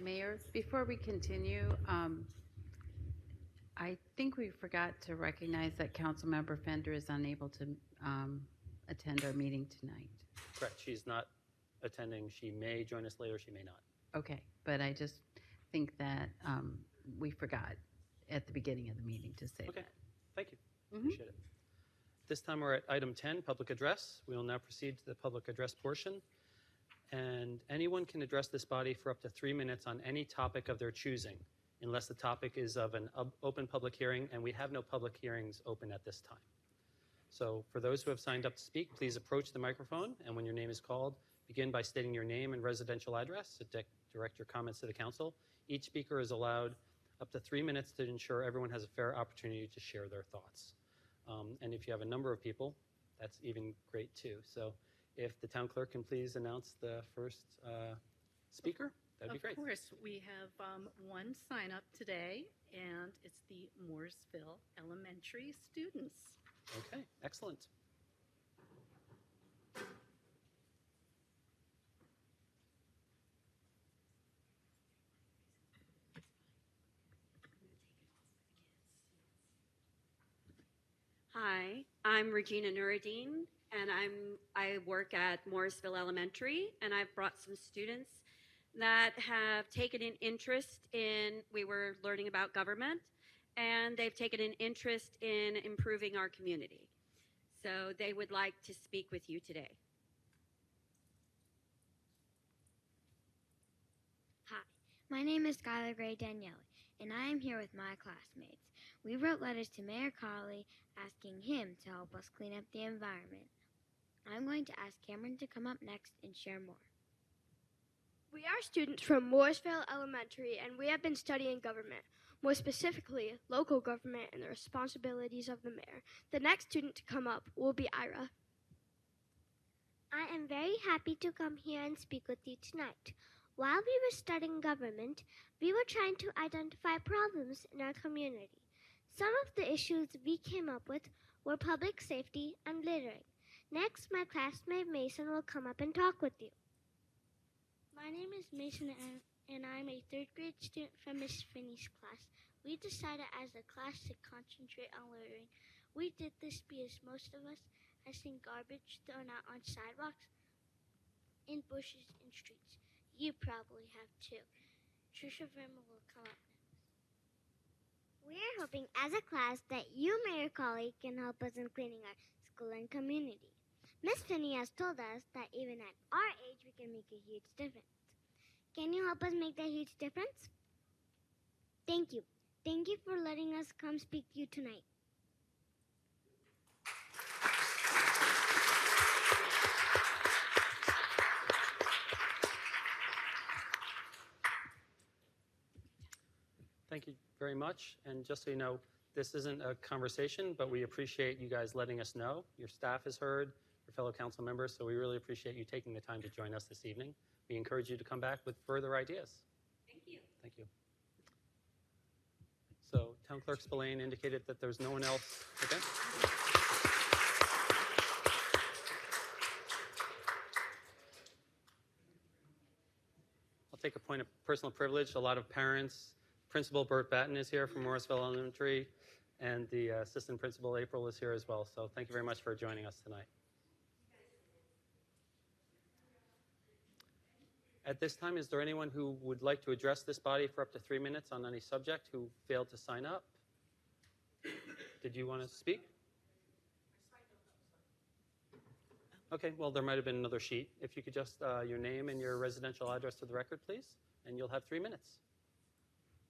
Mayor, before we continue, I think we forgot to recognize that Councilmember Fender is unable to attend our meeting tonight. Correct, she's not attending. She may join us later, she may not. Okay, but I just think that we forgot at the beginning of the meeting to say Okay, that. thank you. Mhm. Appreciate it. This time we're at item 10, public address. We will now proceed to the public address portion. And anyone can address this body for up to 3 minutes on any topic of their choosing, unless the topic is of an open public hearing, and we have no public hearings open at this time. So for those who have signed up to speak, please approach the microphone, and when your name is called, begin by stating your name and residential address to direct your comments to the council. Each speaker is allowed up to 3 minutes to ensure everyone has a fair opportunity to share their thoughts. And if you have a number of people, that's even great too. So if the town clerk can please announce the first speaker, that'd be great. Of course, we have one sign up today, and it's the Morrisville Elementary students. Okay, excellent. Hi, I'm Regina Nuruddin, and I work at Morrisville Elementary, and I've brought some students that have taken an interest in, we were learning about government, and they've taken an interest in improving our community. So they would like to speak with you today. Hi, my name is Skylar Gray Daniele, and I am here with my classmates. We wrote letters to Mayor Carley asking him to help us clean up the environment. I'm going to ask Cameron to come up next and share more. We are students from Morrisville Elementary, and we have been studying government, more specifically local government and the responsibilities of the mayor. The next student to come up will be Ira. I am very happy to come here and speak with you tonight. While we were studying government, we were trying to identify problems in our community. Some of the issues we came up with were public safety and littering. Next, my classmate Mason will come up and talk with you. My name is Mason, and I'm a third grade student from Miss Finney's class. We decided as a class to concentrate on littering. We did this because most of us have seen garbage thrown out on sidewalks, in bushes, and streets. You probably have too. Trisha Verma will come up next. We're hoping as a class that you, Mayor Colley, can help us in cleaning our school and community. Miss Finney has told us that even at our age, we can make a huge difference. Can you help us make that huge difference? Thank you. Thank you for letting us come speak to you tonight. Thank you very much. And just so you know, this isn't a conversation, but we appreciate you guys letting us know. Your staff has heard, your fellow council members, so we really appreciate you taking the time to join us this evening. We encourage you to come back with further ideas. Thank you. Thank you. So Town Clerk Spillane indicated that there's no one else. Okay. I'll take a point of personal privilege. A lot of parents, Principal Bert Batten is here from Morrisville Elementary, and the Assistant Principal April is here as well. So thank you very much for joining us tonight. At this time, is there anyone who would like to address this body for up to 3 minutes on any subject who failed to sign up? Did you want to speak? Okay, well, there might have been another sheet. If you could just your name and your residential address to the record, please, and you'll have 3 minutes.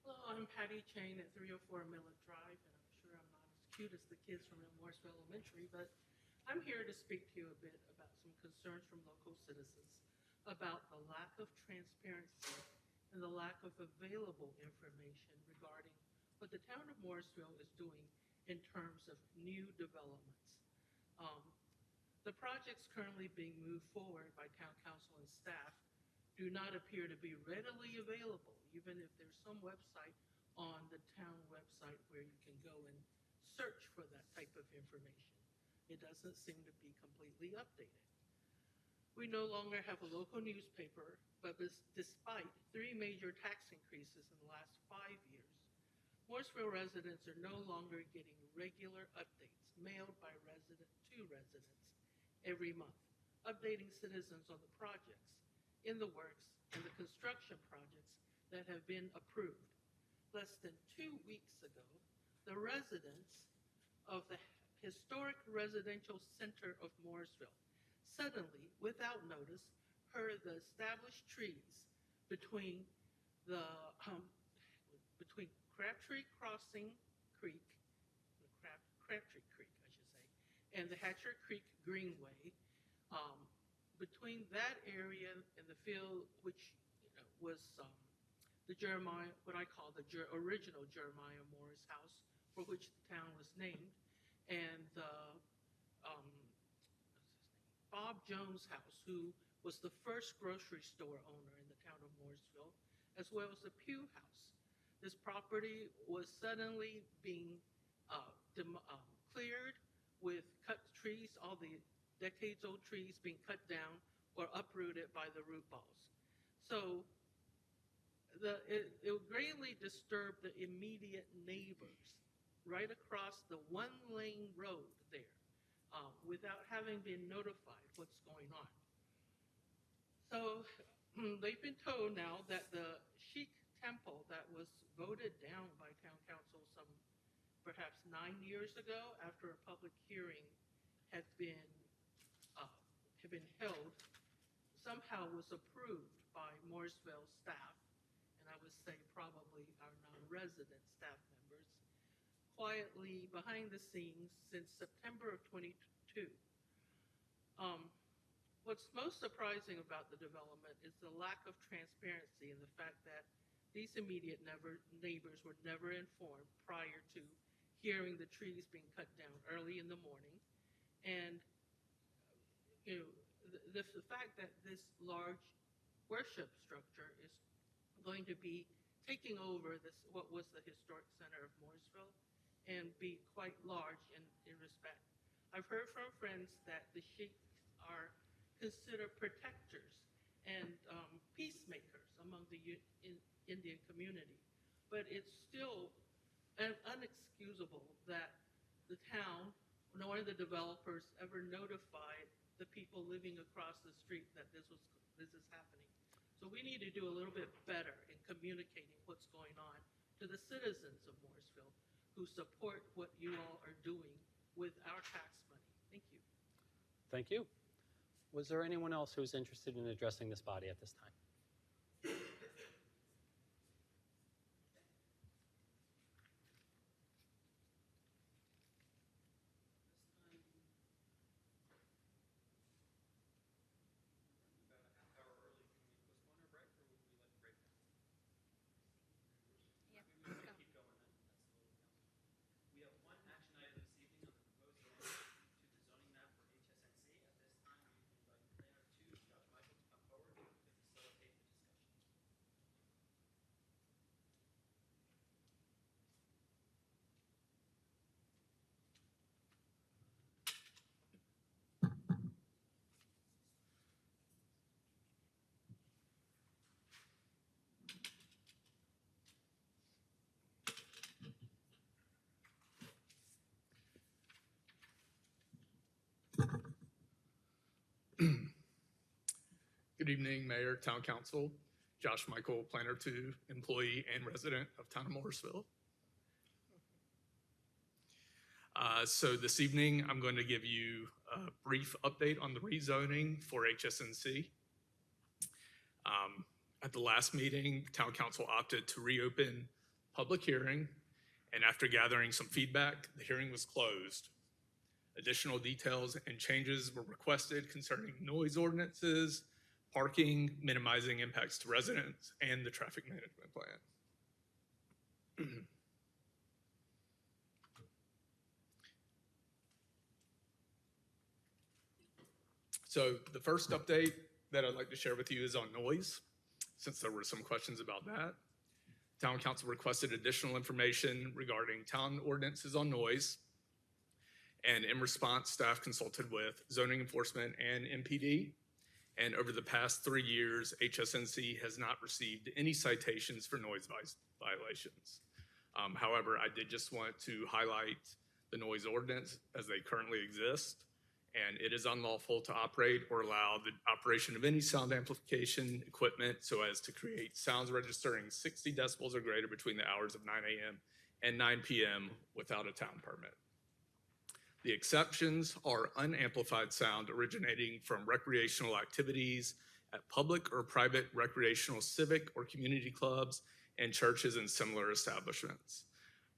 Hello, I'm Patty Chain at 304 Miller Drive, and I'm sure I'm not as cute as the kids from Morrisville Elementary, but I'm here to speak to you a bit about some concerns from local citizens about the lack of transparency and the lack of available information regarding what the town of Morrisville is doing in terms of new developments. The projects currently being moved forward by town council and staff do not appear to be readily available, even if there's some website on the town website where you can go and search for that type of information. It doesn't seem to be completely updated. We no longer have a local newspaper, but despite 3 major tax increases in the last 5 years, Morrisville residents are no longer getting regular updates mailed by residents every month, updating citizens on the projects in the works and the construction projects that have been approved. Less than 2 weeks ago, the residents of the historic residential center of Morrisville suddenly, without notice, heard the established trees between the between Crabtree Crossing Creek, Crabtree Creek, I should say, and the Hatcher Creek Greenway. Between that area and the field, which was the Jeremiah, what I call the original Jeremiah Morris house, for which the town was named, and the Bob Jones house, who was the first grocery store owner in the town of Morrisville, as well as the Pugh house. This property was suddenly being cleared with cut trees, all the decades-old trees being cut down or uprooted by the root balls. So it greatly disturbed the immediate neighbors right across the one-lane road there without having been notified what's going on. So they've been told now that the Sikh temple that was voted down by town council some perhaps 9 years ago after a public hearing had been held, somehow was approved by Morrisville staff, and I would say probably our non-resident staff members, quietly behind the scenes since September of 22. What's most surprising about the development is the lack of transparency and the fact that these immediate neighbors were never informed prior to hearing the trees being cut down early in the morning. And the fact that this large worship structure is going to be taking over what was the historic center of Morrisville and be quite large in respect. I've heard from friends that the Sikhs are considered protectors and peacemakers among the Indian community, but it's still unexcusable that the town, nor the developers, ever notified the people living across the street that this is happening. So we need to do a little bit better in communicating what's going on to the citizens of Morrisville who support what you all are doing with our tax money. Thank you. Thank you. Was there anyone else who was interested in addressing this body at this time? Good evening, Mayor, Town Council. Josh Michael, Planner 2, employee and resident of Town of Morrisville. So this evening, I'm going to give you a brief update on the rezoning for HSNC. At the last meeting, Town Council opted to reopen public hearing, and after gathering some feedback, the hearing was closed. Additional details and changes were requested concerning noise ordinances, parking, minimizing impacts to residents, and the traffic management plan. So the first update that I'd like to share with you is on noise. since there were some questions about that. Town council requested additional information regarding town ordinances on noise. And in response, staff consulted with zoning enforcement and MPD. And over the past 3 years, HSNC has not received any citations for noise violations. However, I did just want to highlight the noise ordinance as they currently exist. And it is unlawful to operate or allow the operation of any sound amplification equipment so as to create sounds registering 60 decibels or greater between the hours of 9 a.m. and 9 p.m. without a town permit. The exceptions are unamplified sound originating from recreational activities at public or private recreational, civic, or community clubs and churches and similar establishments.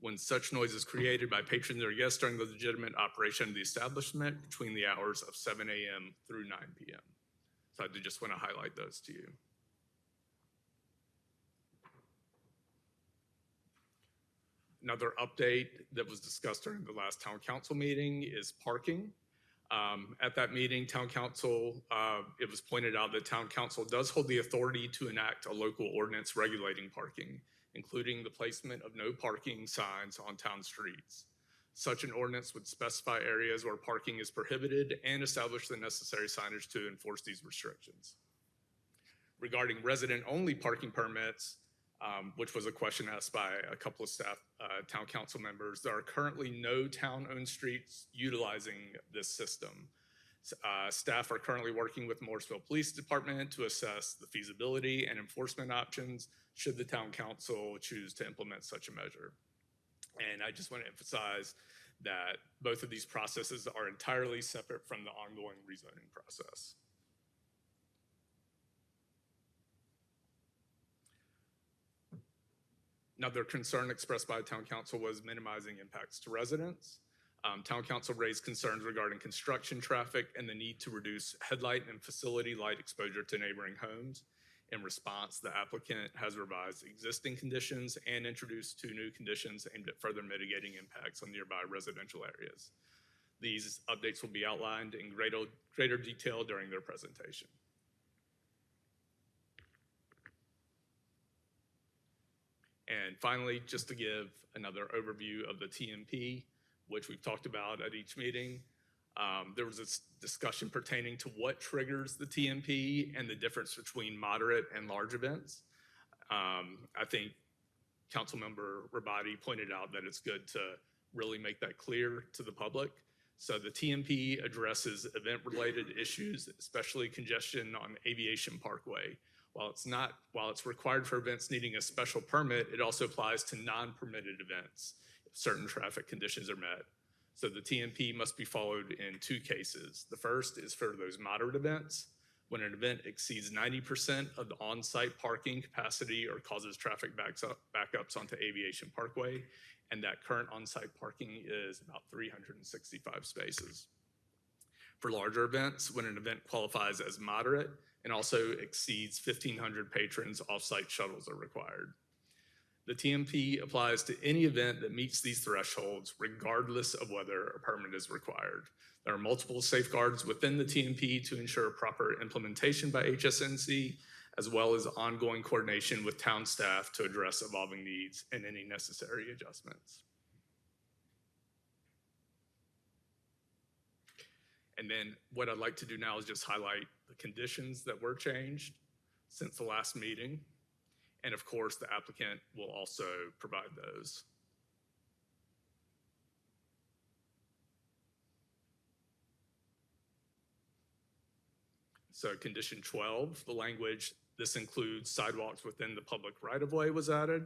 When such noise is created by patrons or guests during the legitimate operation of the establishment between the hours of 7 a.m. through 9 p.m. So I did just want to highlight those to you. Another update that was discussed during the last town council meeting is parking. At that meeting, town council, it was pointed out that town council does hold the authority to enact a local ordinance regulating parking, including the placement of no parking signs on town streets. Such an ordinance would specify areas where parking is prohibited and establish the necessary signage to enforce these restrictions. Regarding resident-only parking permits, which was a question asked by a couple of staff, town council members, there are currently no town-owned streets utilizing this system. Staff are currently working with Morrisville Police Department to assess the feasibility and enforcement options should the town council choose to implement such a measure. And I just want to emphasize that both of these processes are entirely separate from the ongoing rezoning process. Another concern expressed by town council was minimizing impacts to residents. Town council raised concerns regarding construction traffic and the need to reduce headlight and facility light exposure to neighboring homes. In response, the applicant has revised existing conditions and introduced 2 new conditions aimed at further mitigating impacts on nearby residential areas. These updates will be outlined in greater detail during their presentation. And finally, just to give another overview of the TMP, which we've talked about at each meeting, there was a discussion pertaining to what triggers the TMP and the difference between moderate and large events. I think Councilmember Rabati pointed out that it's good to really make that clear to the public. So the TMP addresses event-related issues, especially congestion on Aviation Parkway. While it's required for events needing a special permit, it also applies to non-permitted events if certain traffic conditions are met. So the TMP must be followed in 2 cases. The first is for those moderate events, when an event exceeds 90% of the on-site parking capacity or causes traffic backups onto Aviation Parkway, and that current on-site parking is about 365 spaces. For larger events, when an event qualifies as moderate and also exceeds 1,500 patrons, off-site shuttles are required. The TMP applies to any event that meets these thresholds, regardless of whether a permit is required. There are multiple safeguards within the TMP to ensure proper implementation by HSNC, as well as ongoing coordination with town staff to address evolving needs and any necessary adjustments. And then what I'd like to do now is just highlight the conditions that were changed since the last meeting. And of course, the applicant will also provide those. So condition 12, the language, this includes sidewalks within the public right-of-way, was added.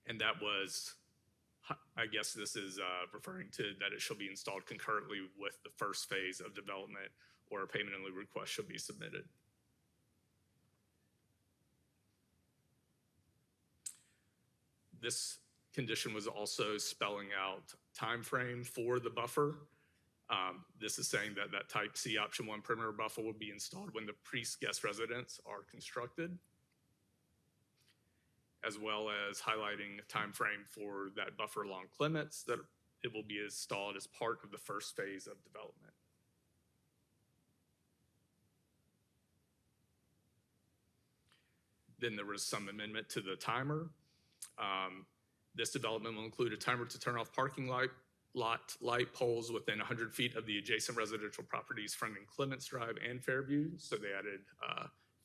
And that was, I guess this is referring to that it shall be installed concurrently with the first phase of development, or a payment in lieu request shall be submitted. This condition was also spelling out time frame for the buffer. This is saying that that type C option 1 perimeter buffer will be installed when the pre-guest residents are constructed, as well as highlighting a time frame for that buffer along Clements, that it will be installed as part of the first phase of development. Then there was some amendment to the timer. This development will include a timer to turn off parking lot light poles within 100 feet of the adjacent residential properties fronting Clements Drive and Fairview. So they added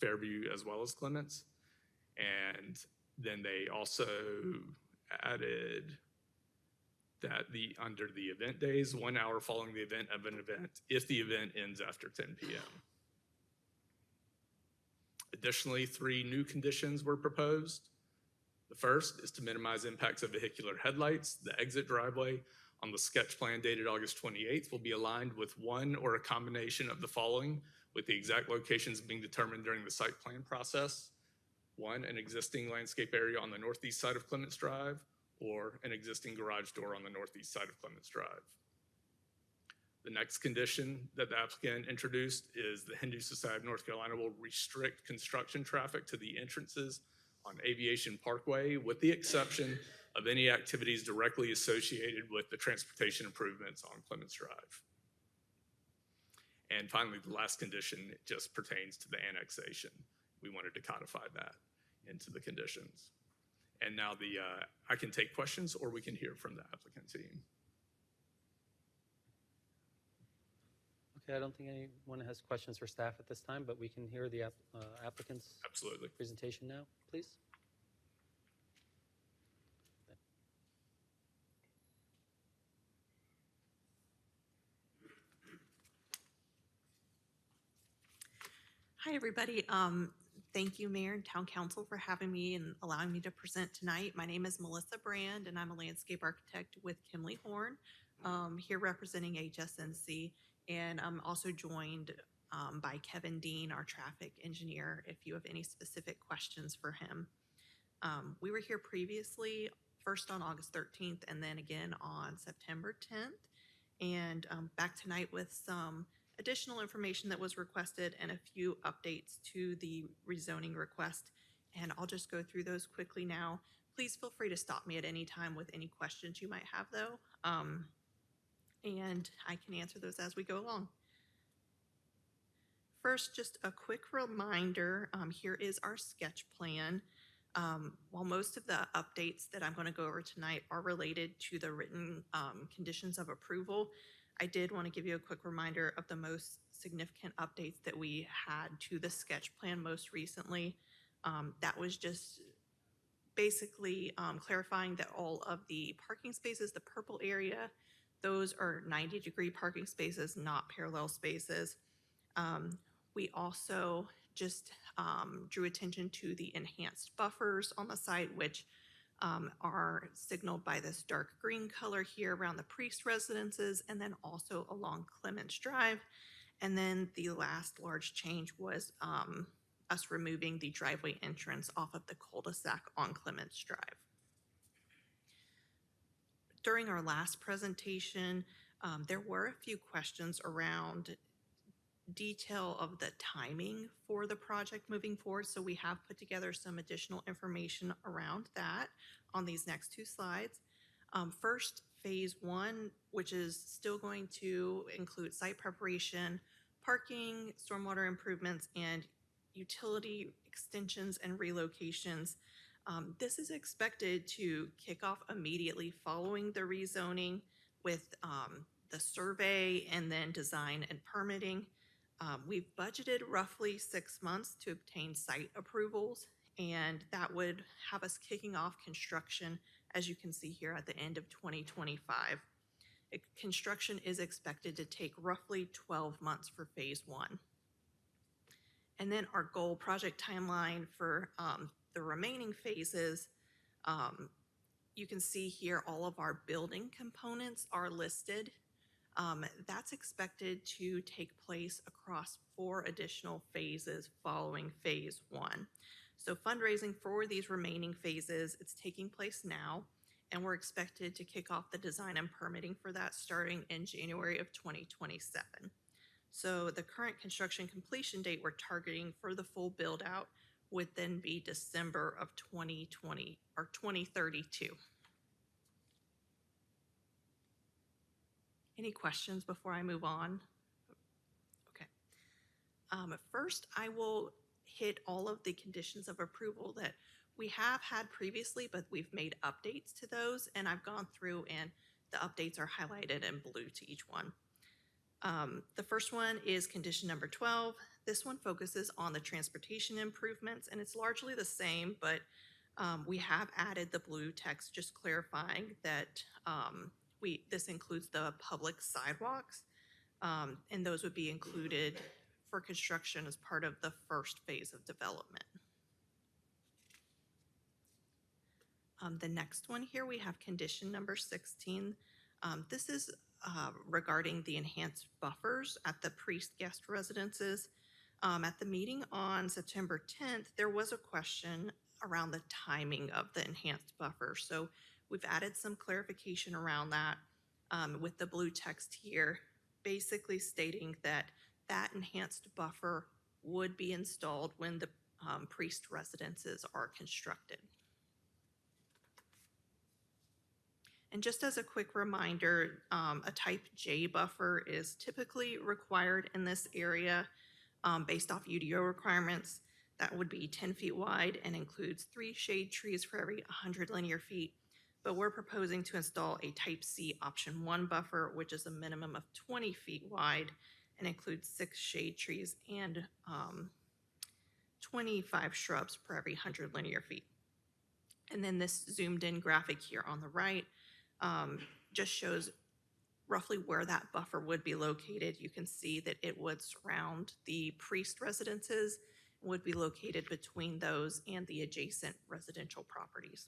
Fairview as well as Clements. And then they also added that under the event days, 1 hour following the event of an event, if the event ends after 10 p.m. Additionally, 3 new conditions were proposed. The first is to minimize impacts of vehicular headlights. The exit driveway on the sketch plan dated August 28th will be aligned with one or a combination of the following, with the exact locations being determined during the site plan process. 1, an existing landscape area on the northeast side of Clements Drive, or an existing garage door on the northeast side of Clements Drive. The next condition that the applicant introduced is the Hindu Society of North Carolina will restrict construction traffic to the entrances on Aviation Parkway, with the exception of any activities directly associated with the transportation improvements on Clements Drive. And finally, the last condition just pertains to the annexation. We wanted to codify that into the conditions. And now I can take questions, or we can hear from the applicant team. Okay, I don't think anyone has questions for staff at this time, but we can hear the applicant's Absolutely. presentation now, please. Hi, everybody. Thank you, Mayor and Town Council, for having me and allowing me to present tonight. My name is Melissa Brand, and I'm a landscape architect with Kimley Horn, here representing HSNC. And I'm also joined by Kevin Dean, our traffic engineer, if you have any specific questions for him. We were here previously, first on August 13th, and then again on September 10th. And back tonight with some additional information that was requested and a few updates to the rezoning request. And I'll just go through those quickly now. Please feel free to stop me at any time with any questions you might have, though. And I can answer those as we go along. First, just a quick reminder, here is our sketch plan. While most of the updates that I'm going to go over tonight are related to the written conditions of approval, I did want to give you a quick reminder of the most significant updates that we had to the sketch plan most recently. That was just basically clarifying that all of the parking spaces, the purple area, those are 90-degree parking spaces, not parallel spaces. We also just drew attention to the enhanced buffers on the site, which are signaled by this dark green color here around the priest residences, and then also along Clements Drive. And then the last large change was us removing the driveway entrance off of the cul-de-sac on Clements Drive. During our last presentation, there were a few questions around detail of the timing for the project moving forward. So we have put together some additional information around that on these next 2 slides. First, phase 1, which is still going to include site preparation, parking, stormwater improvements, and utility extensions and relocations. This is expected to kick off immediately following the rezoning with the survey and then design and permitting. We've budgeted roughly 6 months to obtain site approvals, and that would have us kicking off construction, as you can see here, at the end of 2025. Construction is expected to take roughly 12 months for phase 1. And then our goal project timeline for the remaining phases, you can see here all of our building components are listed. That's expected to take place across 4 additional phases following phase 1. So fundraising for these remaining phases, it's taking place now, and we're expected to kick off the design and permitting for that starting in January of 2027. So the current construction completion date we're targeting for the full build out would then be December of 2020 or 2032. Any questions before I move on? Okay. First, I will hit all of the conditions of approval that we have had previously, but we've made updates to those, and I've gone through and the updates are highlighted in blue to each one. The first one is condition number 12. This one focuses on the transportation improvements, and it's largely the same, but we have added the blue text just clarifying that this includes the public sidewalks, and those would be included for construction as part of the first phase of development. The next one here, we have condition number 16. This is regarding the enhanced buffers at the priest guest residences. At the meeting on September 10th, there was a question around the timing of the enhanced buffer. So we've added some clarification around that with the blue text here, basically stating that that enhanced buffer would be installed when the priest residences are constructed. And just as a quick reminder, a type J buffer is typically required in this area based off UDO requirements. That would be 10 feet wide and includes 3 shade trees for every 100 linear feet. But we're proposing to install a type C option 1 buffer, which is a minimum of 20 feet wide and includes 6 shade trees and 25 shrubs per every 100 linear feet. And then this zoomed in graphic here on the right just shows roughly where that buffer would be located. You can see that it would surround the priest residences, would be located between those and the adjacent residential properties.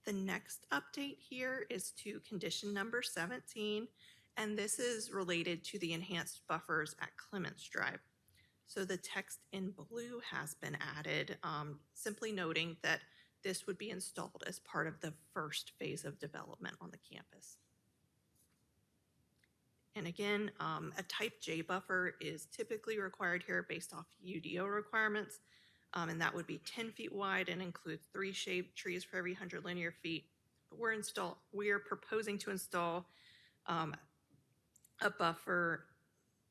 The next update here is to condition number 17, and this is related to the enhanced buffers at Clements Drive. So the text in blue has been added, simply noting that this would be installed as part of the first phase of development on the campus. And again, a type J buffer is typically required here based off UDO requirements, and that would be 10 feet wide and includes 3 shade trees for every 100 linear feet. But we're proposing to install a buffer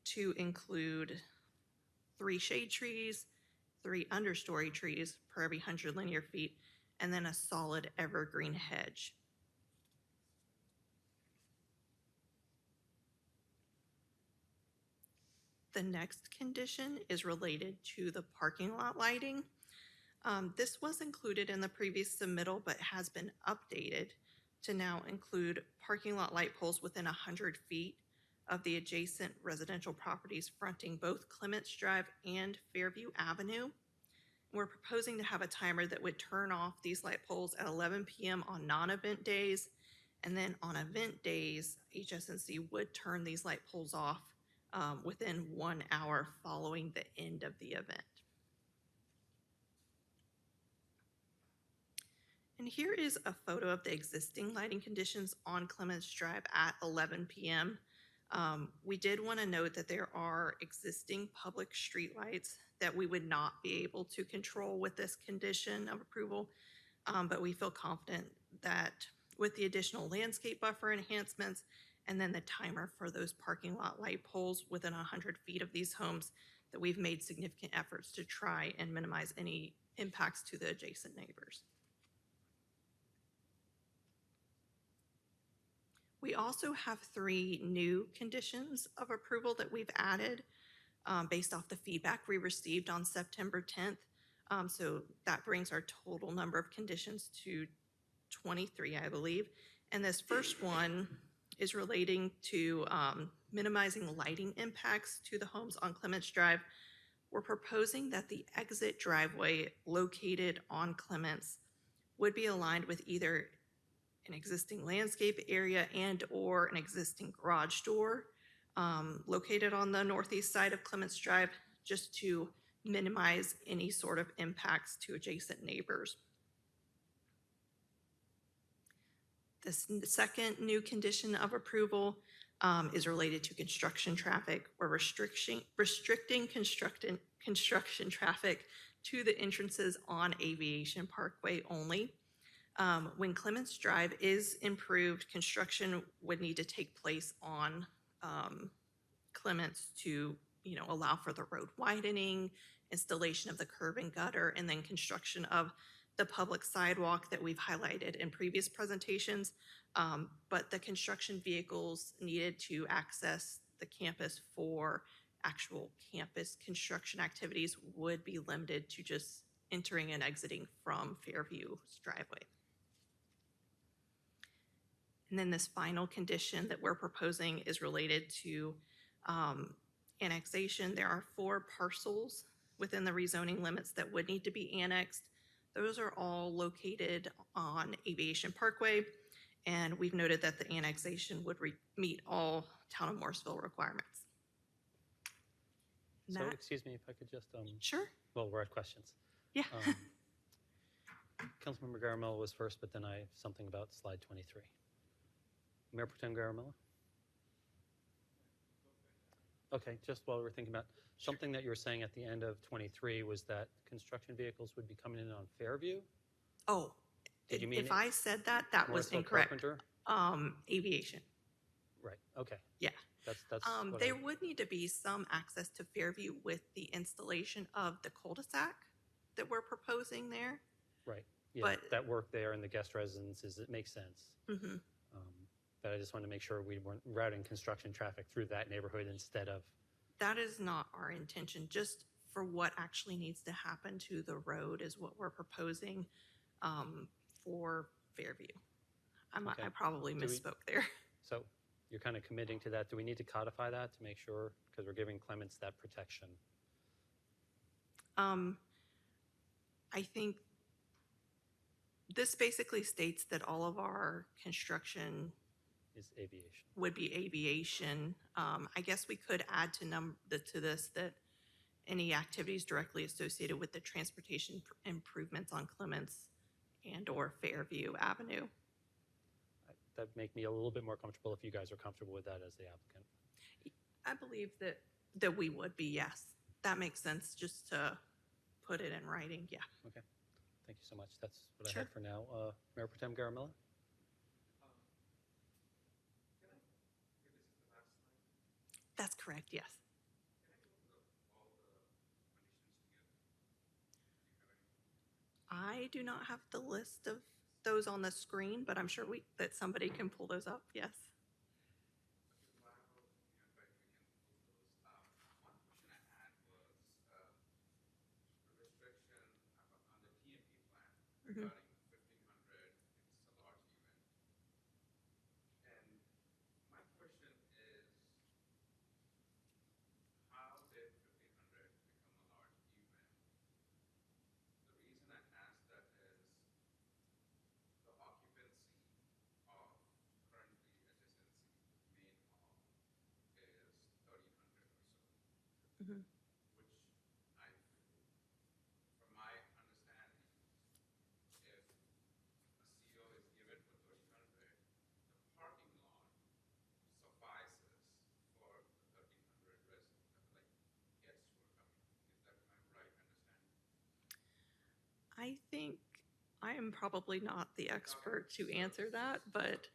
to include 3 shade trees, 3 understory trees per every 100 linear feet, and then a solid evergreen hedge. The next condition is related to the parking lot lighting. This was included in the previous submittal, but has been updated to now include parking lot light poles within 100 feet of the adjacent residential properties fronting both Clements Drive and Fairview Avenue. We're proposing to have a timer that would turn off these light poles at 11 p.m. on non-event days, and then on event days, HSNC would turn these light poles off within 1 hour following the end of the event. And here is a photo of the existing lighting conditions on Clements Drive at 11 p.m. We did want to note that there are existing public streetlights that we would not be able to control with this condition of approval, but we feel confident that with the additional landscape buffer enhancements and then the timer for those parking lot light poles within 100 feet of these homes, that we've made significant efforts to try and minimize any impacts to the adjacent neighbors. We also have 3 new conditions of approval that we've added based off the feedback we received on September 10th. So that brings our total number of conditions to 23, I believe. And this first one is relating to minimizing lighting impacts to the homes on Clements Drive. We're proposing that the exit driveway located on Clements would be aligned with either an existing landscape area and or an existing garage door located on the northeast side of Clements Drive, just to minimize any sort of impacts to adjacent neighbors. The second new condition of approval is related to construction traffic, or restricting construction traffic to the entrances on Aviation Parkway only. When Clements Drive is improved, construction would need to take place on Clements to allow for the road widening, installation of the curb and gutter, and then construction of the public sidewalk that we've highlighted in previous presentations. But the construction vehicles needed to access the campus for actual campus construction activities would be limited to just entering and exiting from Fairview's driveway. And then this final condition that we're proposing is related to annexation. There are 4 parcels within the rezoning limits that would need to be annexed. Those are all located on Aviation Parkway, and we've noted that the annexation would meet all Town of Morrisville requirements. So, excuse me, if I could just... Sure. Well, we're at questions. Yeah. Councilmember Garamella was first, but then I have something about slide 23. Mayor Pro Tem Garamella? Okay, just while we're thinking about something that you were saying at the end of 23 was that construction vehicles would be coming in on Fairview? Oh, Did you mean if I said that, that was Morrisville incorrect. Carpenter? Aviation. Right, okay. Yeah. That's what there would need to be some access to Fairview with the installation of the cul-de-sac that we're proposing there. Right, yeah, But- that work there in the guest residences, it makes sense. Mhm. But I just wanted to make sure we weren't routing construction traffic through that neighborhood instead of, That is not our intention. Just for what actually needs to happen to the road is what we're proposing for Fairview. Okay. I probably Do we- misspoke there. so you're kind of committing to that. Do we need to codify that to make sure, because we're giving claimants that protection? I think this basically states that all of our construction Is aviation. would be aviation. I guess we could add to this that any activities directly associated with the transportation improvements on Clements and or Fairview Avenue. That'd make me a little bit more comfortable if you guys are comfortable with that as the applicant. I believe that we would be, yes. That makes sense, just to put it in writing, yeah. Okay, thank you so much. That's what I Sure. had for now. Mayor Pro Tem Garamella? That's correct, yes. I do not have the list of those on the screen, but I'm sure that somebody can pull those up, yes. Mhm. Mhm. I think I am probably not the expert to answer that, but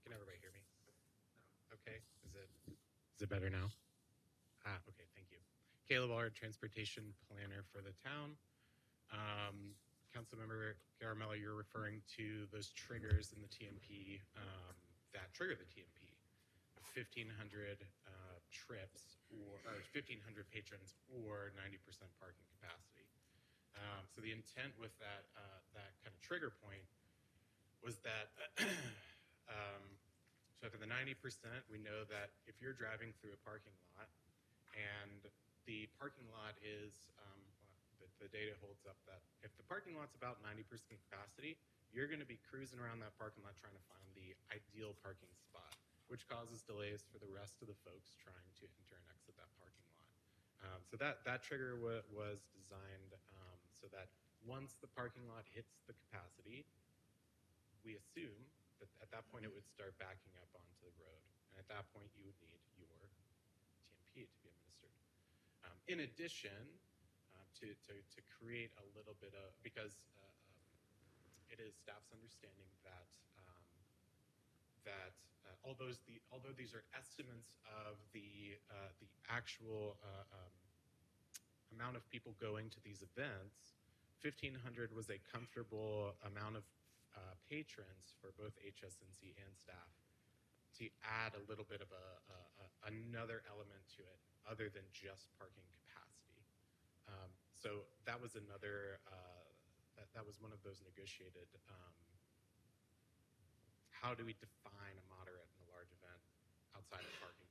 Can everybody hear me? Okay, is it better now? Okay, thank you. Caleb Allard, Transportation Planner for the town. Councilmember Garamella, you're referring to those triggers in the TMP that trigger the TMP. 1,500 trips or 1,500 patrons or 90% parking capacity. So the intent with that kind of trigger point was that so for the 90%, we know that if you're driving through a parking lot and the parking lot is, the data holds up that if the parking lot's about 90% capacity, you're going to be cruising around that parking lot trying to find the ideal parking spot, which causes delays for the rest of the folks trying to enter and exit that parking lot. So that trigger was designed so that once the parking lot hits the capacity, we assume that at that point it would start backing up onto the road. And at that point you would need your TMP TMP to be administered. In addition, to create a little bit of, because it is staff's understanding that although these are estimates of the actual amount of people going to these events, 1,500 was a comfortable amount of patrons for both HSNC and staff to add a little bit of another element to it other than just parking capacity. So that was another, that was one of those negotiated, how do we define a moderate and a large event outside of parking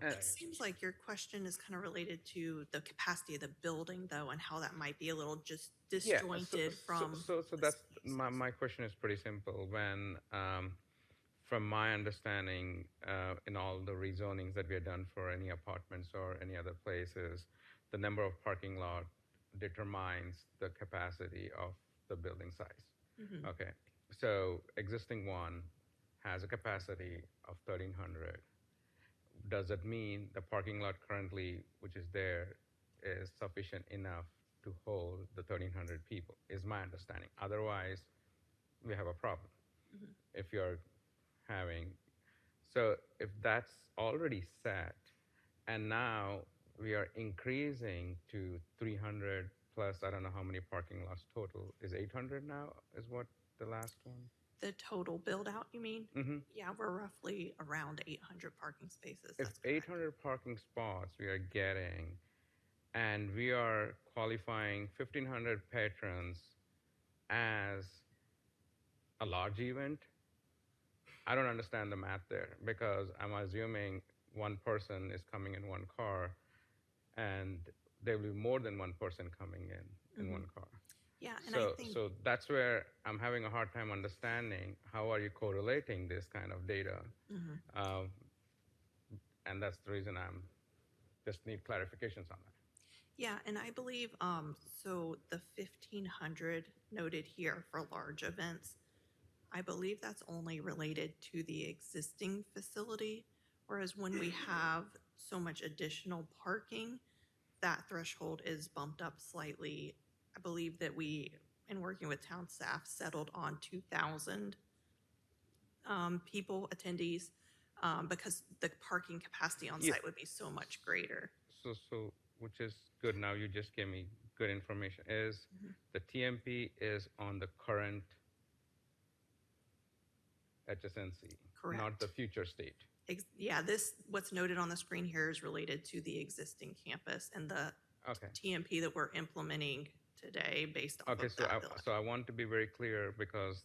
capacity? It seems like your question is kind of related to the capacity of the building, though, and how that might be a little just disjointed from. So that's my question is pretty simple. When from my understanding, in all the rezonings that we have done for any apartments or any other places, the number of parking lot determines the capacity of the building size. Mhm. Okay, so existing one has a capacity of 1,300. Does it mean the parking lot currently, which is there, is sufficient enough to hold the 1,300 people? Is my understanding. Otherwise, we have a problem. Mhm. If you're having, so if that's already set, and now we are increasing to 300 plus, I don't know how many parking lots total. Is 800 now? Is what the last one? The total build out, you mean? Mhm. Yeah, we're roughly around 800 parking spaces. If 800 parking spots we are getting, and we are qualifying 1,500 patrons as a large event, I don't understand the math there, because I'm assuming one person is coming in one car, and there will be more than one person coming in one car. Yeah, and so, I think so that's where I'm having a hard time understanding how are you correlating this kind of data, Mhm. And that's the reason I'm just need clarifications on that. Yeah, and I believe so the 1,500 noted here for large events, I believe that's only related to the existing facility, whereas when we have so much additional parking, that threshold is bumped up slightly. I believe that we, in working with town staff, settled on 2,000 people, attendees, because the parking capacity on Yeah. site would be so much greater. So which is good. Now you just gave me good information. Is Mhm. the TMP is on the current HSNC, not Correct. the future state. Yeah, what's noted on the screen here is related to the existing campus and the Okay. TMP that we're implementing today based off Okay, of so that I, building. so I want to be very clear, because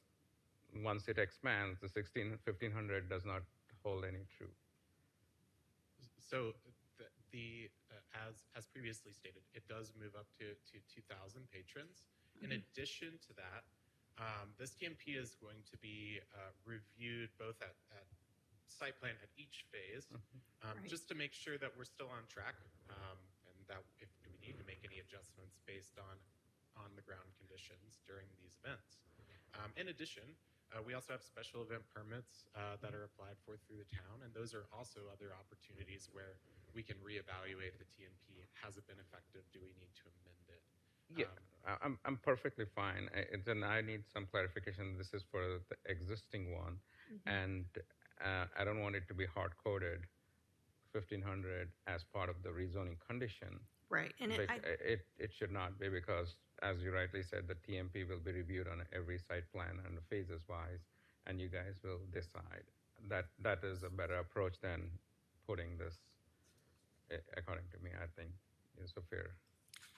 once it expands, the 1,500 does not hold any true. So as previously stated, it does move up to 2,000 patrons. In Mhm. addition to that, this TMP is going to be reviewed both at site plan at each phase, Right. just to make sure that we're still on track, and that if we need to make any adjustments based on the ground conditions during these events. In addition, we also have special event permits that are applied for through the town, and those are also other opportunities where we can reevaluate the TMP. Has it been effective? Do we need to amend it? Yeah, I'm perfectly fine. Then I need some clarification. This is for the existing one, Mhm. and I don't want it to be hard-coded 1,500 as part of the rezoning condition. Right, and It should not be, because, as you rightly said, the TMP will be reviewed on every site plan and phases-wise, and you guys will decide. That is a better approach than putting this, according to me, I think, is a fair.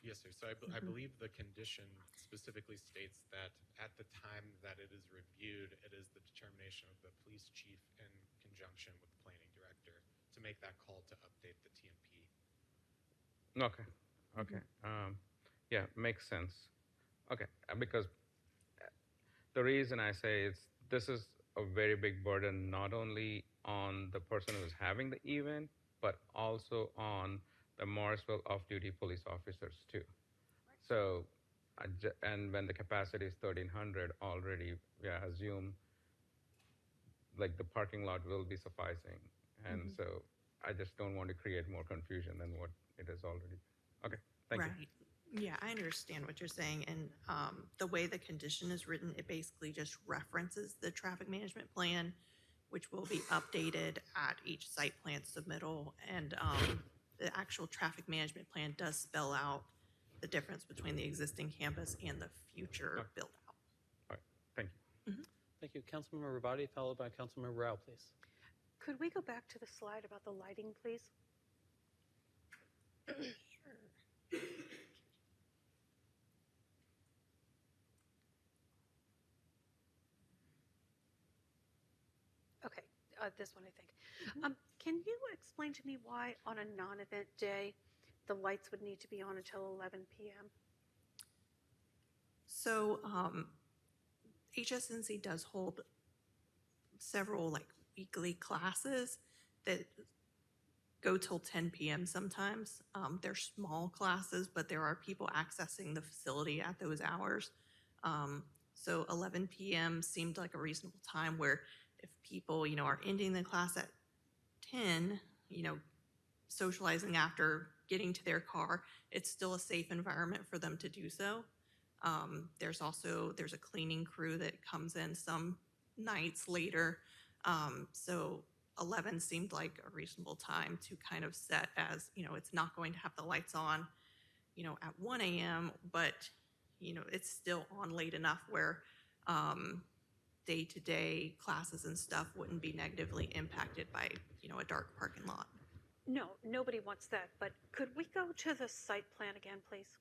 Yes, sir. So I believe the condition specifically states that at the time that it is reviewed, it is the determination of the police chief in conjunction with the planning director to make that call to update the TMP. Okay. Yeah, makes sense. Okay, because the reason I say this is a very big burden, not only on the person who is having the event, but also on the Morrisville off-duty police officers too. So, and when the capacity is 1,300 already, I assume like the parking lot will be sufficing, and Mhm. so I just don't want to create more confusion than what it is already. Okay, thank you. Right. Yeah, I understand what you're saying. And the way the condition is written, it basically just references the traffic management plan, which will be updated at each site plan submittal. And the actual traffic management plan does spell out the difference between the existing campus and the future build out. All right, thank you. Thank you. Councilmember Rabati, followed by Councilmember Rao, please. Could we go back to the slide about the lighting, please? Okay, this one, I think. Can you explain to me why on a non-event day, the lights would need to be on until 11 p.m.? So HSNC does hold several like weekly classes that go till 10 p.m. sometimes. They're small classes, but there are people accessing the facility at those hours. So 11 p.m. seemed like a reasonable time where if people, are ending the class at 10, socializing after getting to their car, it's still a safe environment for them to do so. There's a cleaning crew that comes in some nights later. So 11 seemed like a reasonable time to kind of set as, it's not going to have the lights on, at 1 a.m., but, it's still on late enough where day-to-day classes and stuff wouldn't be negatively impacted by, a dark parking lot. No, nobody wants that, but could we go to the site plan again, please?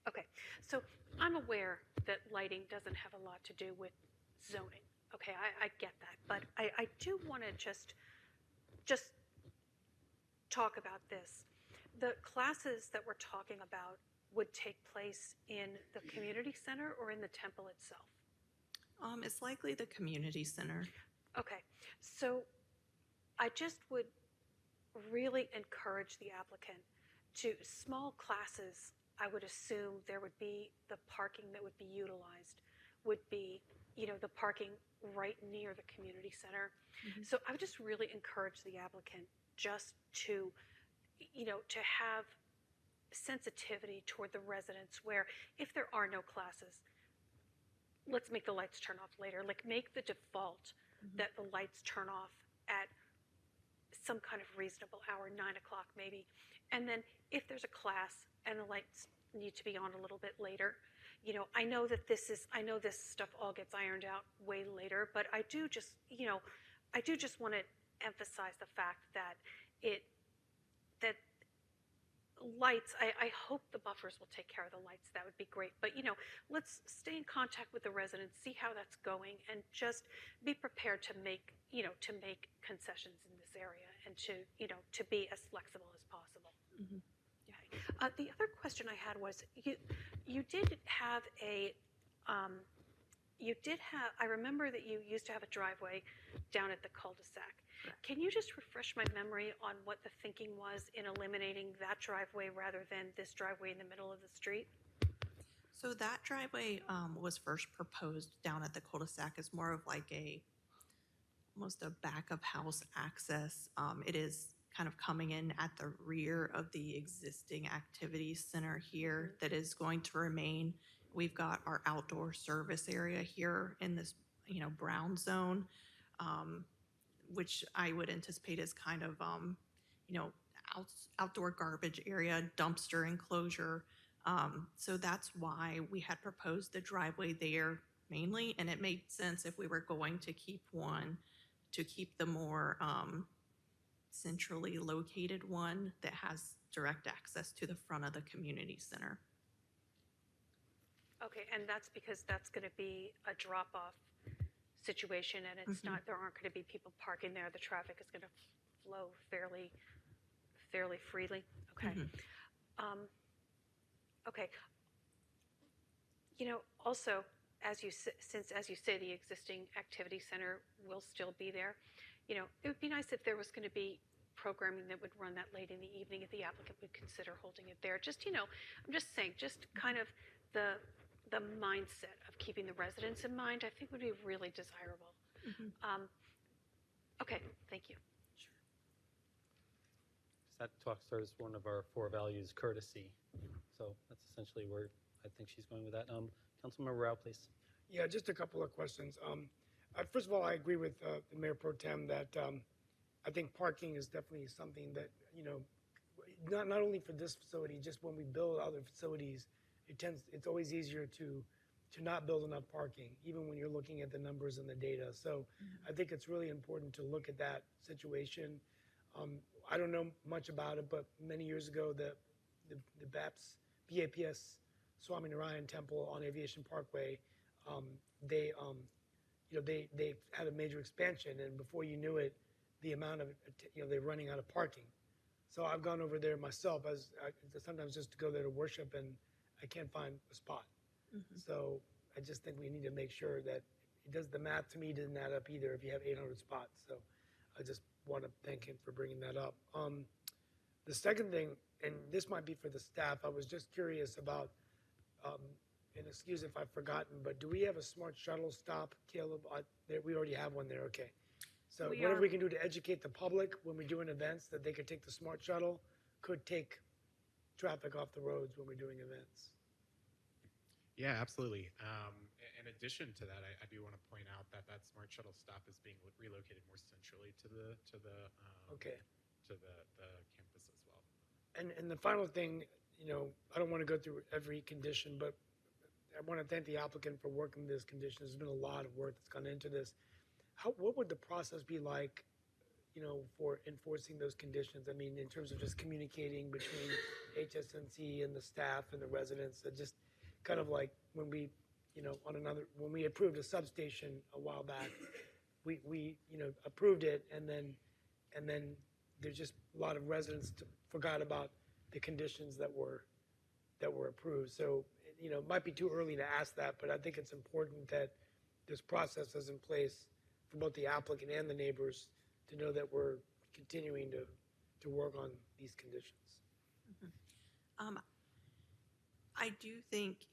Okay, so I'm aware that lighting doesn't have a lot to do with zoning. Okay, I get that, but I do want to just talk about this. The classes that we're talking about would take place in the community center or in the temple itself? It's likely the community center. Okay, so I just would really encourage the applicant to small classes. I would assume there would be the parking that would be utilized would be, the parking right near the community center. Mm-hmm. So I would just really encourage the applicant just to, to have sensitivity toward the residents where if there are no classes, let's make the lights turn off later. Like make the default that the lights turn off at some kind of reasonable hour, 9 o'clock maybe. And then if there's a class and the lights need to be on a little bit later, I know that this stuff all gets ironed out way later, but I do just want to emphasize the fact that lights, I hope the buffers will take care of the lights. That would be great. But, let's stay in contact with the residents, see how that's going, and just be prepared to make concessions in this area and to be as flexible as possible. Mm-hmm. Yeah. The other question I had was, you did have I remember that you used to have a driveway down at the cul-de-sac. Can you just refresh my memory on what the thinking was in eliminating that driveway rather than this driveway in the middle of the street? So that driveway was first proposed down at the cul-de-sac as more of like almost a back of house access. It is kind of coming in at the rear of the existing activities center here that is going to remain. We've got our outdoor service area here in this, brown zone, which I would anticipate is kind of, outdoor garbage area, dumpster enclosure. So that's why we had proposed the driveway there mainly, and it made sense if we were going to keep one, to keep the more centrally located one that has direct access to the front of the community center. Okay, and that's because that's going to be a drop-off situation, and it's not. There aren't going to be people parking there. The traffic is going to flow fairly freely. Okay. Okay. Also, as you say, the existing activity center will still be there. It would be nice if there was going to be programming that would run that late in the evening, if the applicant would consider holding it there. Just, I'm just saying, just kind of the the mindset of keeping the residents in mind, I think would be really desirable. Okay, thank you. That talks towards one of our 4 values, courtesy. So that's essentially where I think she's going with that. Councilmember Rao, please. Yeah, just a couple of questions. First of all, I agree with the Mayor Pro Tem that I think parking is definitely something that, not only for this facility, just when we build other facilities, it's always easier to not build enough parking, even when you're looking at the numbers and the data. So I think it's really important to look at that situation. I don't know much about it, but many years ago, the BAPS Swami Narayan Temple on Aviation Parkway, they had a major expansion, and before you knew it, the amount of, they're running out of parking. So I've gone over there myself sometimes just to go there to worship, and I can't find a spot. So I just think we need to make sure that the math to me didn't add up either if you have 800 spots. So I just want to thank him for bringing that up. The second thing, and this might be for the staff, I was just curious about, and excuse if I've forgotten, but do we have a smart shuttle stop, Caleb? We already have one there, okay. So whatever we can do to educate the public when we're doing events, that they could take the smart shuttle, could take traffic off the roads when we're doing events. Yeah, absolutely. In addition to that, I do want to point out that smart shuttle stop is being relocated more centrally to the campus as well. And the final thing, I don't want to go through every condition, but I want to thank the applicant for working this condition. There's been a lot of work that's gone into this. What would the process be like, for enforcing those conditions? I mean, in terms of just communicating between HSNC and the staff and the residents, just kind of like when we, when we approved a substation a while back, we approved it, and then there's just a lot of residents forgot about the conditions that were approved. So, it might be too early to ask that, but I think it's important that this process is in place for both the applicant and the neighbors to know that we're continuing to work on these conditions. I do think,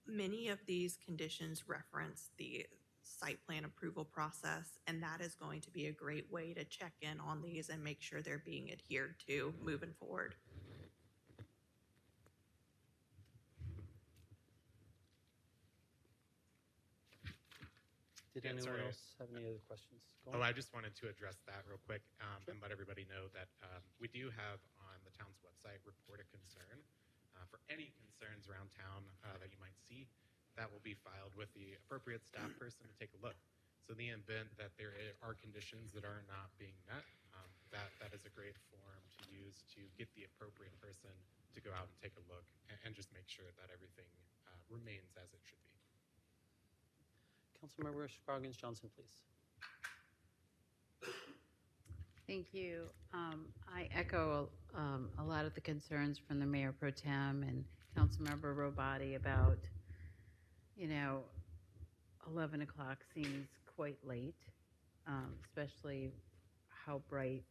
many of these conditions reference the site plan approval process, and that is going to be a great way to check in on these and make sure they're being adhered to moving forward. Did anyone else have any other questions? I just wanted to address that real quick and let everybody know that we do have on the town's website report a concern for any concerns around town that you might see. That will be filed with the appropriate staff person to take a look. So in the event that there are conditions that are not being met, that is a great form to use to get the appropriate person to go out and take a look and just make sure that everything remains as it should be. Councilmember Scroggins Johnson, please. Thank you. I echo a lot of the concerns from the Mayor Pro Tem and Councilmember Robati about, 11 o'clock seems quite late, especially how bright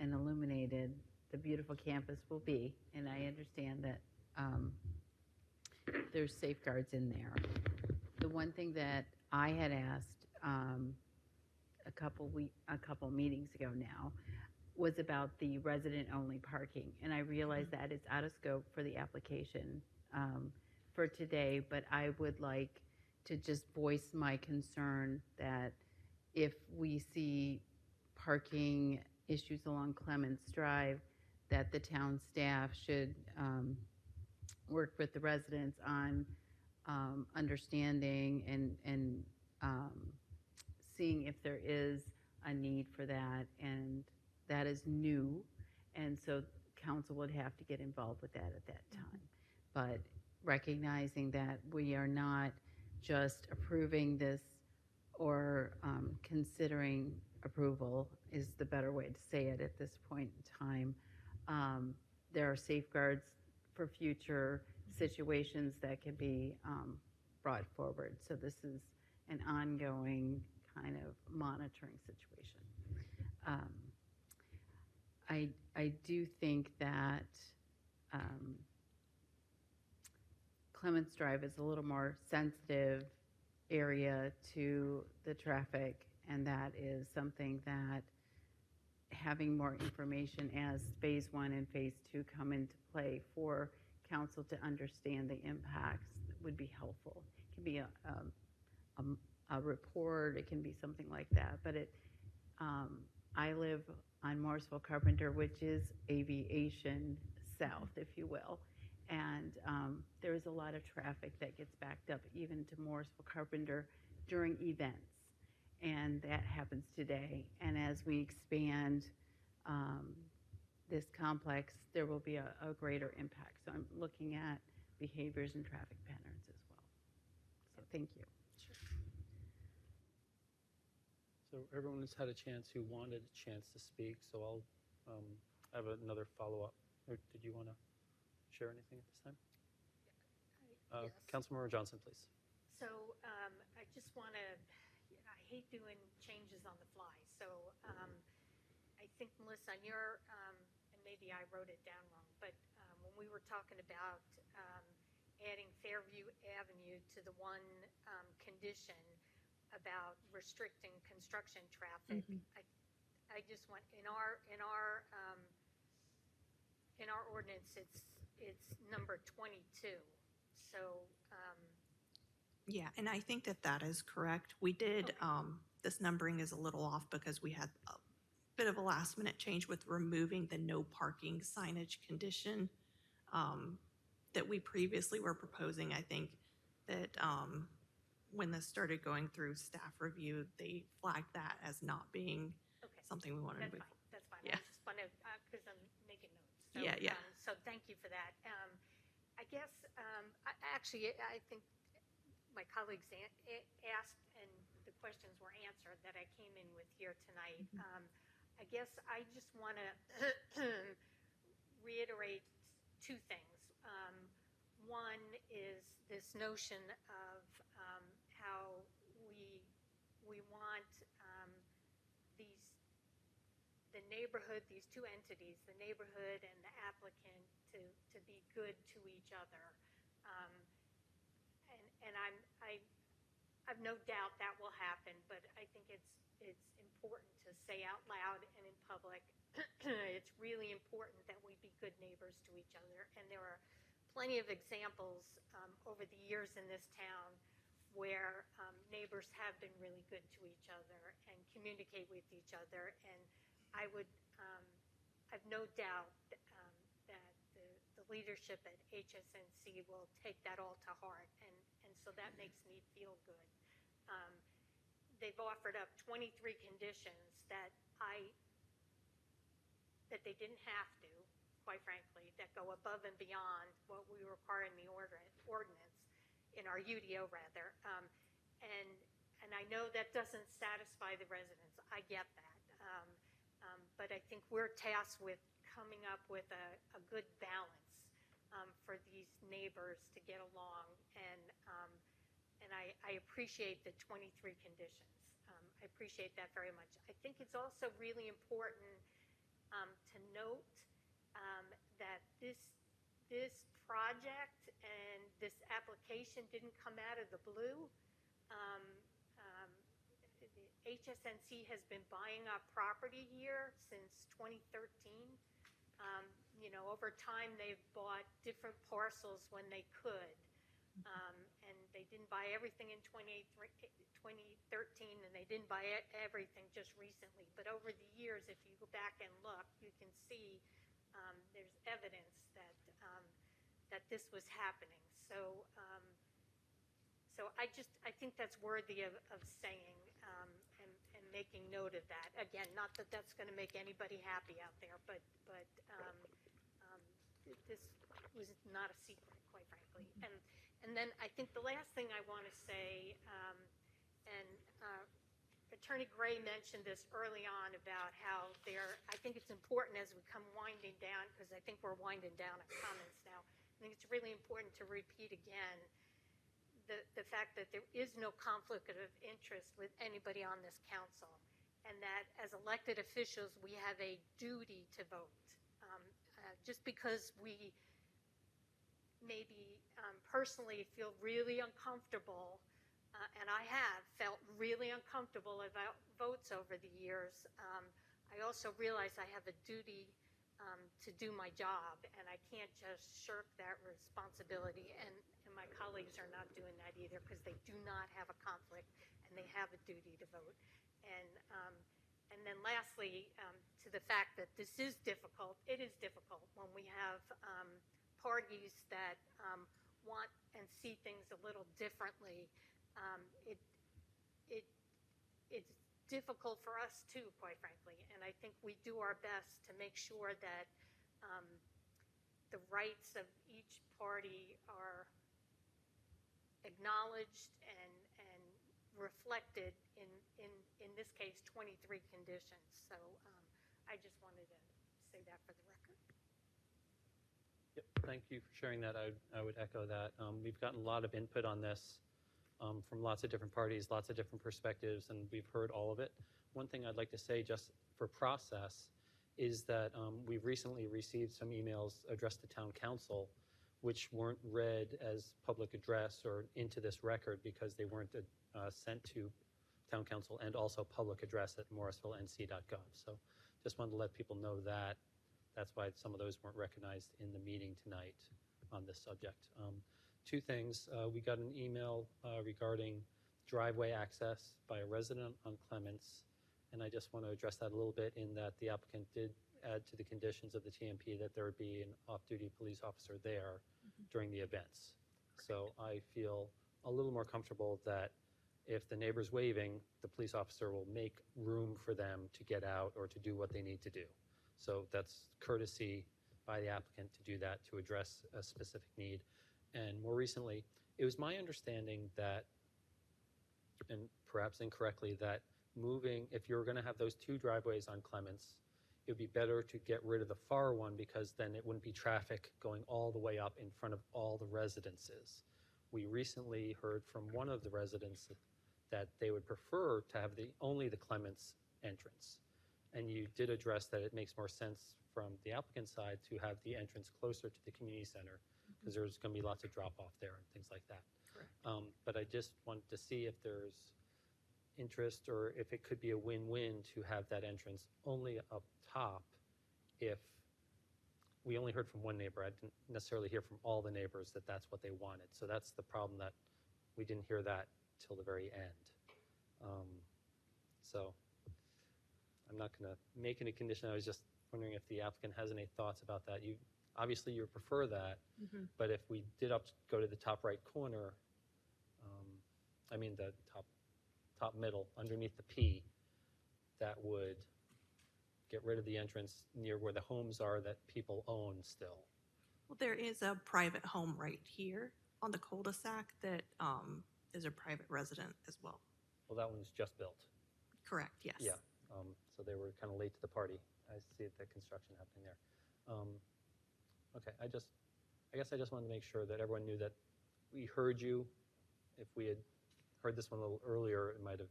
and illuminated the beautiful campus will be. And I understand that there's safeguards in there. The one thing that I had asked a couple meetings ago now was about the resident-only parking, and I realize that it's out of scope for the application for today, but I would like to just voice my concern that if we see parking issues along Clements Drive, that the town staff should work with the residents on understanding and seeing if there is a need for that, and that is new, and so council would have to get involved with that at that time. But recognizing that we are not just approving this or considering approval is the better way to say it at this point in time. There are safeguards for future situations that can be brought forward. So this is an ongoing kind of monitoring situation. I do think that Clements Drive is a little more sensitive area to the traffic, and that is something that having more information as phase 1 and phase 2 come into play for council to understand the impacts would be helpful. It can be a report, it can be something like that, but I live on Morrisville Carpenter, which is aviation south, if you will. And there's a lot of traffic that gets backed up even to Morrisville Carpenter during events. And that happens today. And as we expand this complex, there will be a greater impact. So I'm looking at behaviors and traffic patterns as well. So thank you. So everyone's had a chance who wanted a chance to speak, so I'll have another follow-up. Or did you want to share anything at this time? Yes. Councilmember Johnson, please. So I just want to, I hate doing changes on the fly. So I think, Melissa, on your, and maybe I wrote it down wrong, but when we were talking about adding Fairview Avenue to the one condition about restricting construction traffic, I just want, in our ordinance, it's number 22. So Yeah, and I think that is correct. We did, this numbering is a little off because we had a bit of a last minute change with removing the no parking signage condition that we previously were proposing. I think that when this started going through staff review, they flagged that as not being something we wanted to move. That's fine. Yeah. I just want to, because I'm making notes. So, Yeah. So thank you for that. I guess, I think my colleagues asked and the questions were answered that I came in with here tonight. I guess I just want to reiterate two things. One is this notion of how we want the neighborhood, these two entities, the neighborhood and the applicant, to be good to each other. And I've no doubt that will happen, but I think it's important to say out loud and in public, it's really important that we be good neighbors to each other. And there are plenty of examples over the years in this town where neighbors have been really good to each other and communicate with each other. And I would, I've no doubt that the leadership at HSNC will take that all to heart, and so that makes me feel good. They've offered up 23 conditions that they didn't have to, quite frankly, that go above and beyond what we require in the ordinance, in our UDO rather. And I know that doesn't satisfy the residents. I get that. But I think we're tasked with coming up with a good balance for these neighbors to get along. And I appreciate the 23 conditions. I appreciate that very much. I think it's also really important to note that this project and this application didn't come out of the blue. HSNC has been buying up property here since 2013. Over time, they've bought different parcels when they could. And they didn't buy everything in 2013, and they didn't buy everything just recently. But over the years, if you go back and look, you can see there's evidence that this was happening. So I think that's worthy of saying and making note of that. Again, not that that's going to make anybody happy out there, but this was not a secret, quite frankly. And then I think the last thing I want to say, and Attorney Gray mentioned this early on about how I think it's important as we come winding down, because I think we're winding down at comments now. I think it's really important to repeat again the fact that there is no conflict of interest with anybody on this council, and that as elected officials, we have a duty to vote. Just because we maybe personally feel really uncomfortable, and I have felt really uncomfortable about votes over the years. I also realize I have a duty to do my job, and I can't just shirk that responsibility. And my colleagues are not doing that either because they do not have a conflict and they have a duty to vote. And then lastly, to the fact that this is difficult, it is difficult when we have parties that want and see things a little differently. It's difficult for us too, quite frankly. And I think we do our best to make sure that the rights of each party are acknowledged and reflected in this case, 23 conditions. So I just wanted to say that for the record. Yep, thank you for sharing that. I would echo that. We've gotten a lot of input on this from lots of different parties, lots of different perspectives, and we've heard all of it. One thing I'd like to say just for process is that we've recently received some emails addressed to town council which weren't read as public address or into this record because they weren't sent to town council and also public address at morrisvillenc.gov. So just wanted to let people know that. That's why some of those weren't recognized in the meeting tonight on this subject. Two things. We got an email regarding driveway access by a resident on Clements, and I just want to address that a little bit in that the applicant did add to the conditions of the TMP that there would be an off-duty police officer there during the events. So I feel a little more comfortable that if the neighbor's waving, the police officer will make room for them to get out or to do what they need to do. So that's courtesy by the applicant to do that, to address a specific need. And more recently, it was my understanding that, and perhaps incorrectly, that moving, if you're going to have those two driveways on Clements, it would be better to get rid of the far one because then it wouldn't be traffic going all the way up in front of all the residences. We recently heard from one of the residents that they would prefer to have only the Clements entrance. And you did address that it makes more sense from the applicant side to have the entrance closer to the community center because there's going to be lots of drop off there and things like that. Correct. But I just wanted to see if there's interest or if it could be a win-win to have that entrance only up top. If we only heard from one neighbor, I didn't necessarily hear from all the neighbors that that's what they wanted. So that's the problem, that we didn't hear that till the very end. So I'm not going to make any condition. I was just wondering if the applicant has any thoughts about that. You obviously you prefer that, but if we did go to the top right corner, I mean the top middle underneath the P, that would get rid of the entrance near where the homes are that people own still. Well, there is a private home right here on the cul-de-sac that is a private resident as well. Well, that one's just built. Correct, yes. Yeah, so they were kind of late to the party. I see the construction happening there. Okay, I guess I just wanted to make sure that everyone knew that we heard you. If we had heard this one a little earlier, it might have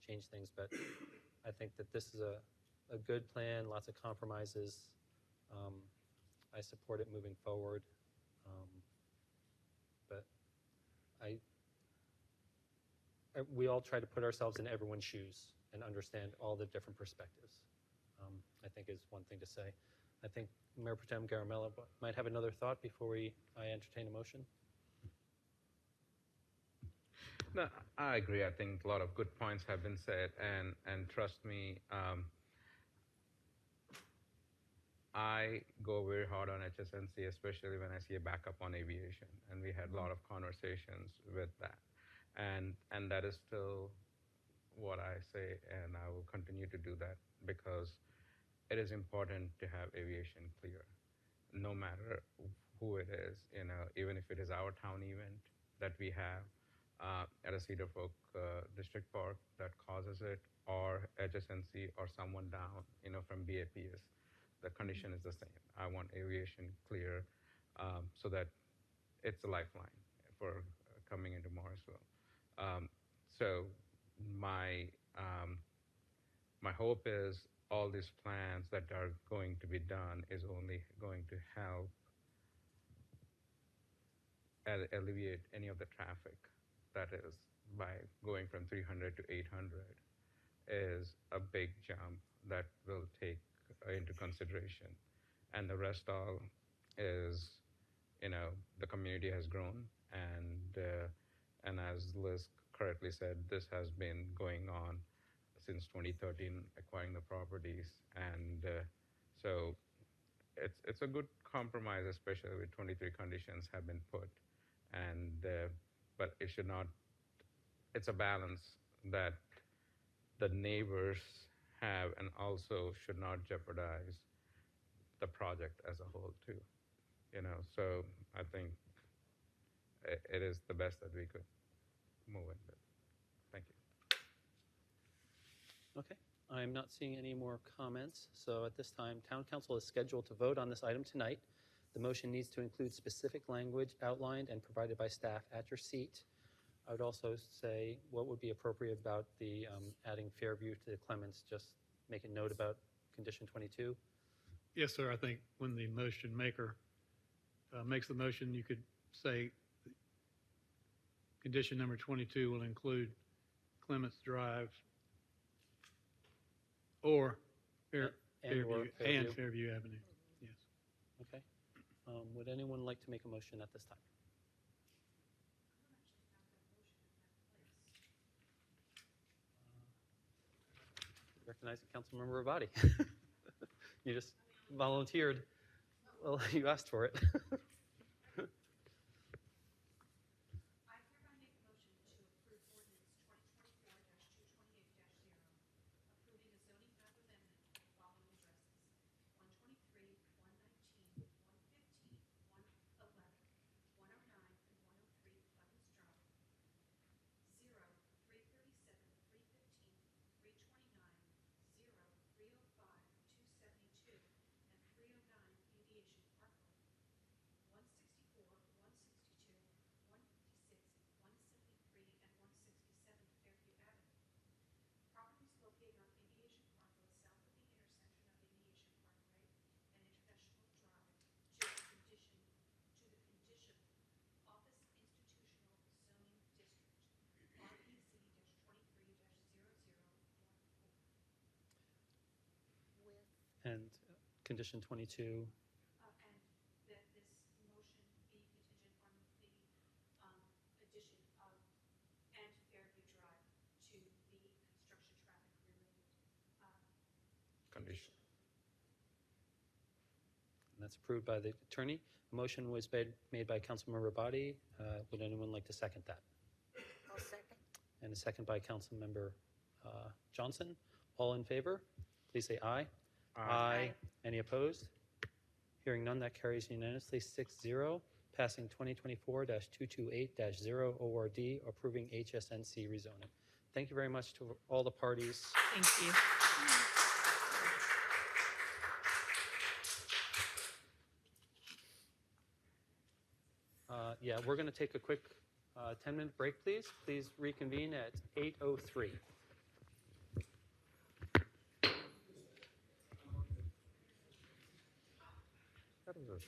changed things, but I think that this is a good plan, lots of compromises. I support it moving forward, but we all try to put ourselves in everyone's shoes and understand all the different perspectives, I think is one thing to say. I think Mayor Pro Tem Garamella might have another thought before I entertain a motion. No, I agree. I think a lot of good points have been said, and trust me, I go very hard on HSNC, especially when I see a backup on aviation, and we had a lot of conversations with that, and that is still what I say, and I will continue to do that because it is important to have aviation clear, no matter who it is. Even if it is our town event that we have at a Cedar Fork District Park that causes it, or HSNC or someone down, from BAPS, the condition is the same. I want aviation clear so that it's a lifeline for coming into Morrisville. So my hope is all these plans that are going to be done is only going to help alleviate any of the traffic that is by going from 300 to 800 is a big jump that will take into consideration. And the rest all is, the community has grown, and as Liz correctly said, this has been going on since 2013, acquiring the properties, and so it's a good compromise, especially with 23 conditions have been put, and but it should not. It's a balance that the neighbors have, and also should not jeopardize the project as a whole too. So I think it is the best that we could move in with. Thank you. Okay, I'm not seeing any more comments. So at this time, Town Council is scheduled to vote on this item tonight. The motion needs to include specific language outlined and provided by staff at your seat. I would also say what would be appropriate about the adding Fairview to the Clements, just make a note about condition 22. Yes, sir. I think when the motion maker makes the motion, you could say condition number 22 will include Clements Drive or Fairview Avenue. Yes. Okay. Would anyone like to make a motion at this time? Recognizing Councilmember Rabati. You just volunteered. Well, you asked for it. And condition 22. Condition. And that's approved by the attorney. A motion was made by Councilmember Rabati. Would anyone like to second that? I'll second. And a second by Councilmember Johnson. All in favor, please say aye. Aye. Any opposed? Hearing none, that carries unanimously 6-0, passing 2024-228-0 ORD, approving HSNC rezoning. Thank you very much to all the parties. Thank you. Yeah, we're going to take a quick 10-minute break, please. Please reconvene at 8:03. That was a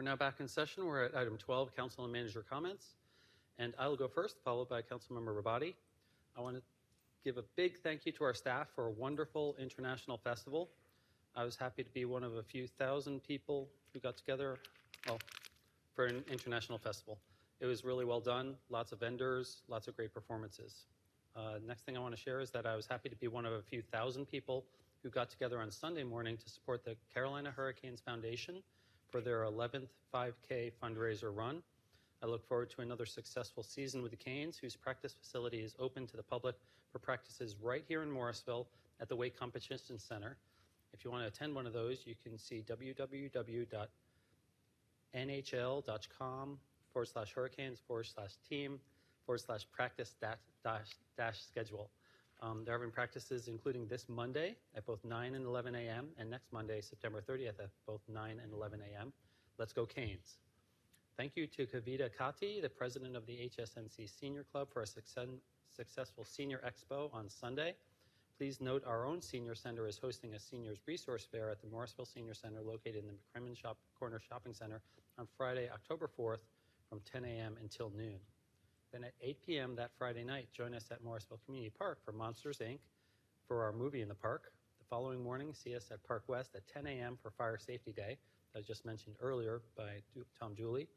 We're now back in session. We're at item 12, council and manager comments. And I will go first, followed by Councilmember Rabati. I want to give a big thank you to our staff for a wonderful international festival. I was happy to be one of a few thousand people who got together, well, for an international festival. It was really well done, lots of vendors, lots of great performances. Next thing I want to share is that I was happy to be one of a few thousand people who got together on Sunday morning to support the Carolina Hurricanes Foundation for their 11th 5K fundraiser run. I look forward to another successful season with the Canes, whose practice facility is open to the public for practices right here in Morrisville at the Wake Competition Center. If you want to attend one of those, you can see www.nhl.com/hurricanes/team/practice-schedule. They're having practices including this Monday at both 9 and 11 a.m. and next Monday, September 30th at both 9 and 11 a.m. Let's go Canes. Thank you to Kavita Kati, the president of the HSNC Senior Club, for a successful Senior Expo on Sunday. Please note our own Senior Center is hosting a Seniors Resource Fair at the Morrisville Senior Center located in the McCrimmon Corner Shopping Center on Friday, October 4th from 10 a.m. until noon. Then at 8 p.m. that Friday night, join us at Morrisville Community Park for Monsters, Inc. for our movie in the park. The following morning, see us at Park West at 10 a.m. for Fire Safety Day, as just mentioned earlier by Tom Dooley,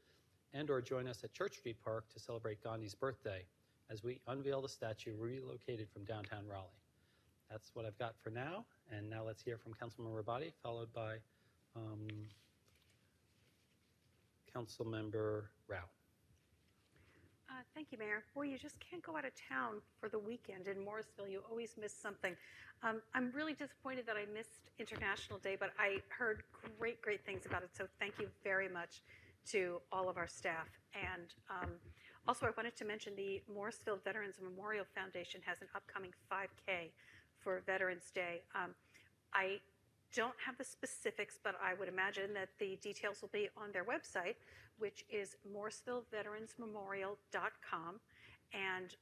and or join us at Church Street Park to celebrate Gandhi's birthday as we unveil the statue relocated from downtown Raleigh. That's what I've got for now, and now let's hear from Councilman Rabati, followed by Councilmember Rao. Thank you, Mayor. Boy, you just can't go out of town for the weekend in Morrisville. You always miss something. I'm really disappointed that I missed International Day, but I heard great things about it, so thank you very much to all of our staff. And also, I wanted to mention the Morrisville Veterans Memorial Foundation has an upcoming 5K for Veterans Day. I don't have the specifics, but I would imagine that the details will be on their website, which is morrisvilleveteransmemorial.com. And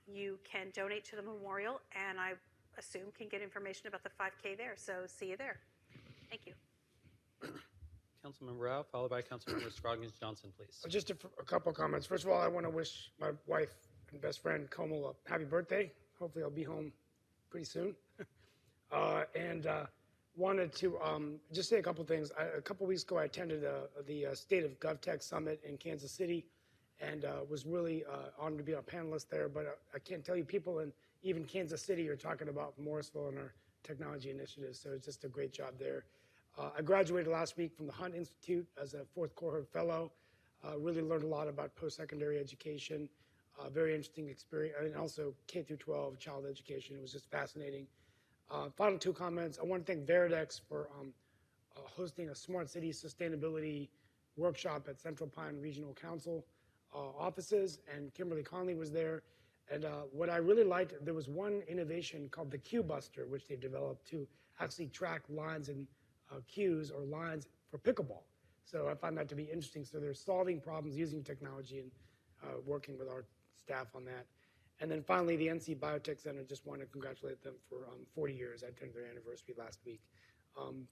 you can donate to the memorial, and I assume can get information about the 5K there. So see you there. Thank you. Councilmember Rao, followed by Councilmember Scroggins Johnson, please. Just a couple of comments. First of all, I want to wish my wife and best friend, Komal, a happy birthday. Hopefully I'll be home pretty soon. Wanted to just say a couple things. A couple weeks ago, I attended the State of GovTech Summit in Kansas City and was really honored to be a panelist there. But I can't tell you, people in even Kansas City are talking about Morrisville and our technology initiatives, so it's just a great job there. I graduated last week from the Hunt Institute as a fourth cohort fellow. Really learned a lot about post-secondary education. Very interesting experience, and also K through 12 child education. It was just fascinating. Final two comments. I want to thank Veridex for hosting a Smart City Sustainability workshop at Central Pine Regional Council offices, and Kimberly Conley was there. And what I really liked, there was one innovation called the Queue Buster, which they developed to actually track lines and queues or lines for pickleball. So I found that to be interesting. So they're solving problems using technology and working with our staff on that. And then finally, the NC Biotech Center, just want to congratulate them for 40 years. I attended their anniversary last week.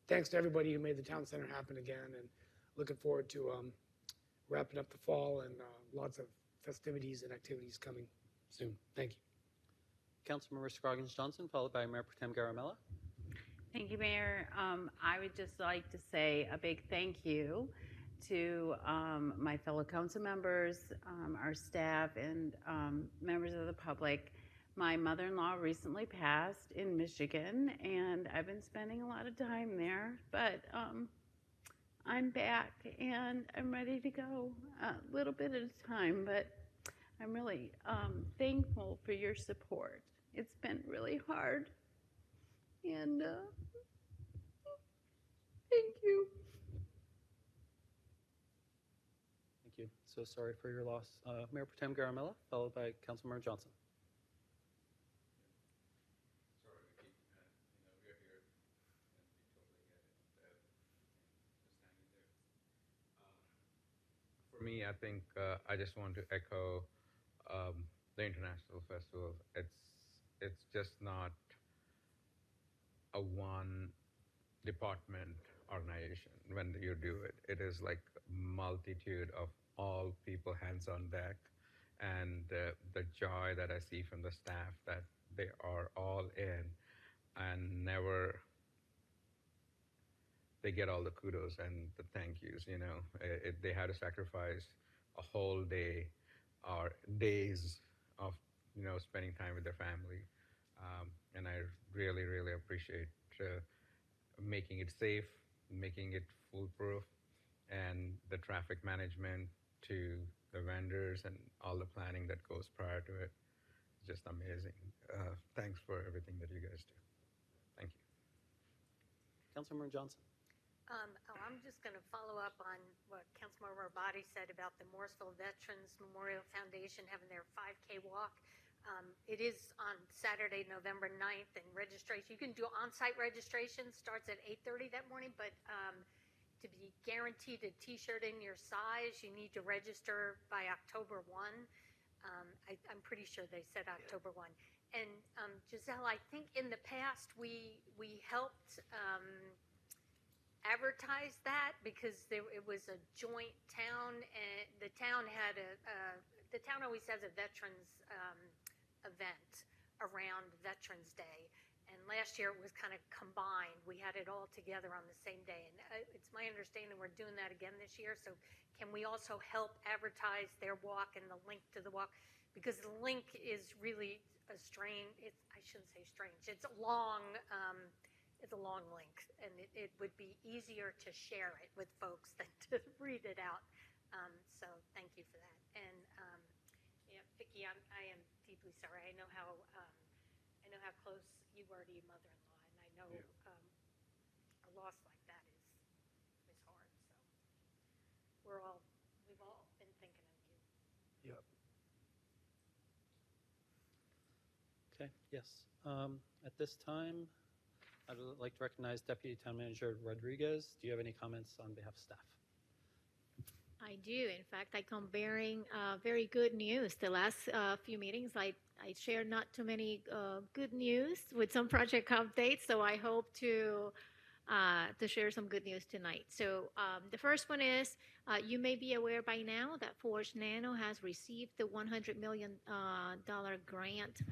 Thanks to everybody who made the town center happen again, and looking forward to wrapping up the fall and lots of festivities and activities coming soon. Thank you. Councilmember Scroggins Johnson, followed by Mayor Pro Tem Garamella. Thank you, Mayor. I would just like to say a big thank you to my fellow council members, our staff, and members of the public. My mother-in-law recently passed in Michigan, and I've been spending a lot of time there, but I'm back, and I'm ready to go a little bit at a time, but I'm really thankful for your support. It's been really hard, and thank you. Thank you. So sorry for your loss. Mayor Pro Tem Garamella, followed by Councilmember Johnson. For me, I think I just want to echo the International Festival. It's just not a one department organization when you do it. It is like multitude of all people hands on deck, and the joy that I see from the staff that they are all in, and never they get all the kudos and the thank yous. They had to sacrifice a whole day or days of spending time with their family, and I really really appreciate making it safe, making it foolproof, and the traffic management to the vendors and all the planning that goes prior to it. Just amazing. Thanks for everything that you guys do. Thank you. Councilmember Johnson. I'm just going to follow up on what Councilmember Rabati said about the Morrisville Veterans Memorial Foundation having their 5K walk. It is on Saturday, November 9th, and registration, you can do on-site registration, starts at 8:30 that morning, but to be guaranteed a t-shirt in your size, you need to register by October 1. I'm pretty sure they said October 1. And Giselle, I think in the past we helped advertise that because it was a joint town, and the town had the town always has a veterans event around Veterans Day, and last year it was kind of combined. We had it all together on the same day, and it's my understanding we're doing that again this year. So can we also help advertise their walk and the link to the walk? Because the link is really a strange, I shouldn't say strange, it's a long link, and it would be easier to share it with folks than to read it out. So thank you for that. And yeah, Vicki, I am deeply sorry. I know how close you were to your mother-in-law, and I know a loss like that is hard. So we've all been thinking of you. Yep. Okay, yes. At this time, I'd like to recognize Deputy Town Manager Rodriguez. Do you have any comments on behalf of staff? I do. In fact, I come bearing very good news. The last few meetings, I shared not too many good news with some project updates, so I hope to share some good news tonight. So the first one is, you may be aware by now that Forge Nano has received the $100 million grant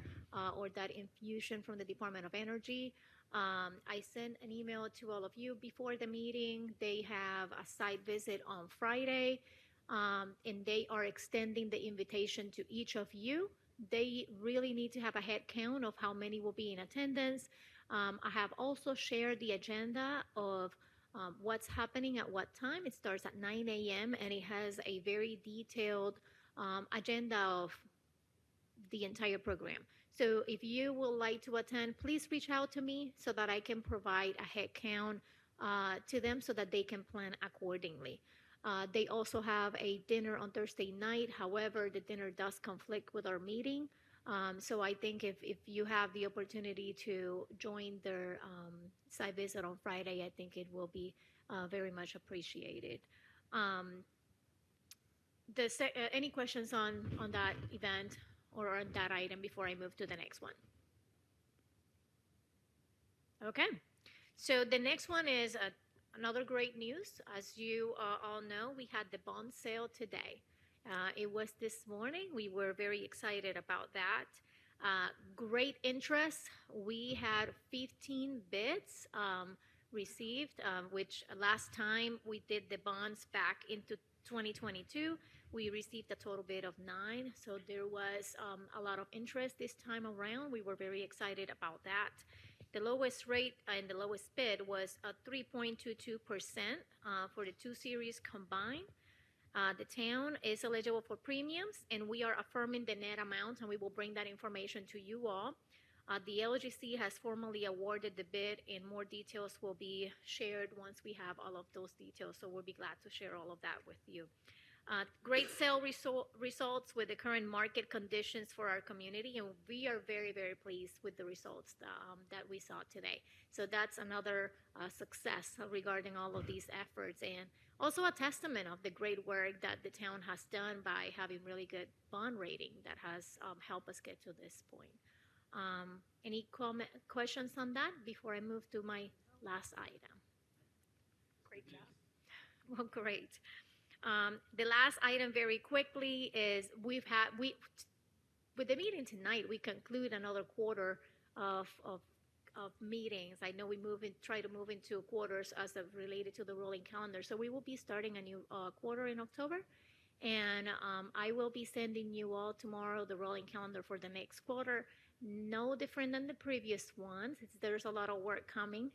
or that infusion from the Department of Energy. I sent an email to all of you before the meeting. They have a site visit on Friday, and they are extending the invitation to each of you. They really need to have a head count of how many will be in attendance. I have also shared the agenda of what's happening at what time. It starts at 9 a.m. and it has a very detailed agenda of the entire program. So if you would like to attend, please reach out to me so that I can provide a head count to them so that they can plan accordingly. They also have a dinner on Thursday night. However, the dinner does conflict with our meeting. So I think if you have the opportunity to join their site visit on Friday, I think it will be very much appreciated. Any questions on that event or on that item before I move to the next one? Okay, so the next one is another great news. As you all know, we had the bond sale today. It was this morning. We were very excited about that. Great interest. We had 15 bids received, which last time we did the bonds back into 2022, we received a total bid of 9. So there was a lot of interest this time around. We were very excited about that. The lowest rate and the lowest bid was 3.22% for the two series combined. The town is eligible for premiums, and we are affirming the net amount, and we will bring that information to you all. The LGC has formally awarded the bid, and more details will be shared once we have all of those details, so we'll be glad to share all of that with you. Great sale results with the current market conditions for our community, and we are very, very pleased with the results that we saw today. So that's another success regarding all of these efforts, and also a testament of the great work that the town has done by having really good bond rating that has helped us get to this point. Any questions on that before I move to my last item? Great job. Well, great. The last item very quickly is with the meeting tonight, we conclude another quarter of meetings. I know we try to move into quarters as of related to the rolling calendar. So we will be starting a new quarter in October. And I will be sending you all tomorrow the rolling calendar for the next quarter. No different than the previous ones. There's a lot of work coming.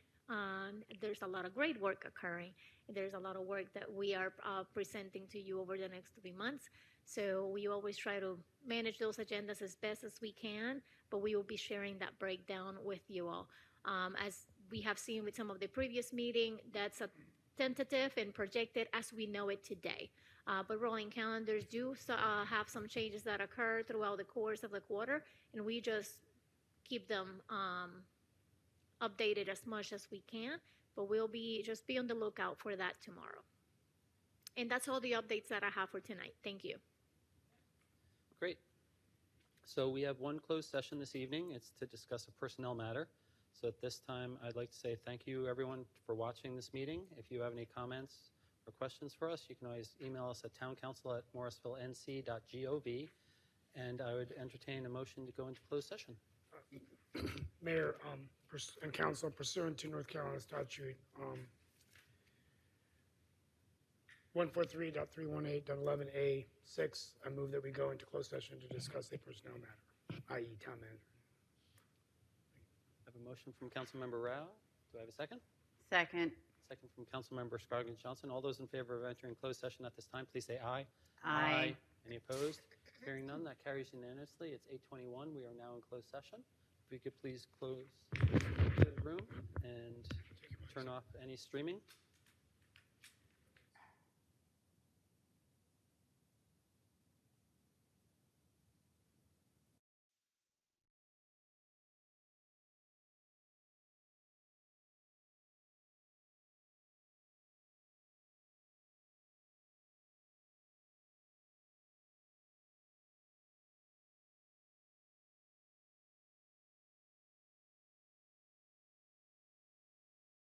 There's a lot of great work occurring. There's a lot of work that we are presenting to you over the next 3 months. So we always try to manage those agendas as best as we can, but we will be sharing that breakdown with you all. As we have seen with some of the previous meeting, that's a tentative and projected as we know it today. But rolling calendars do have some changes that occur throughout the course of the quarter, and we just keep them updated as much as we can, but we'll be on the lookout for that tomorrow. And that's all the updates that I have for tonight. Thank you. Great. So we have one closed session this evening. It's to discuss a personnel matter. So at this time, I'd like to say thank you, everyone, for watching this meeting. If you have any comments or questions for us, you can always email us at towncouncil@morrisvillenc.gov. And I would entertain a motion to go into closed session. Mayor and council, pursuant to North Carolina statute 143.318.11A6, I move that we go into closed session to discuss a personnel matter, i.e. town manager. I have a motion from Councilmember Rao. Do I have a second? Second. Second from Councilmember Scroggins Johnson. All those in favor of entering closed session at this time, please say aye. Aye. Any opposed? Hearing none, that carries unanimously. It's 8:21. We are now in closed session. If we could please close the room and turn off any streaming.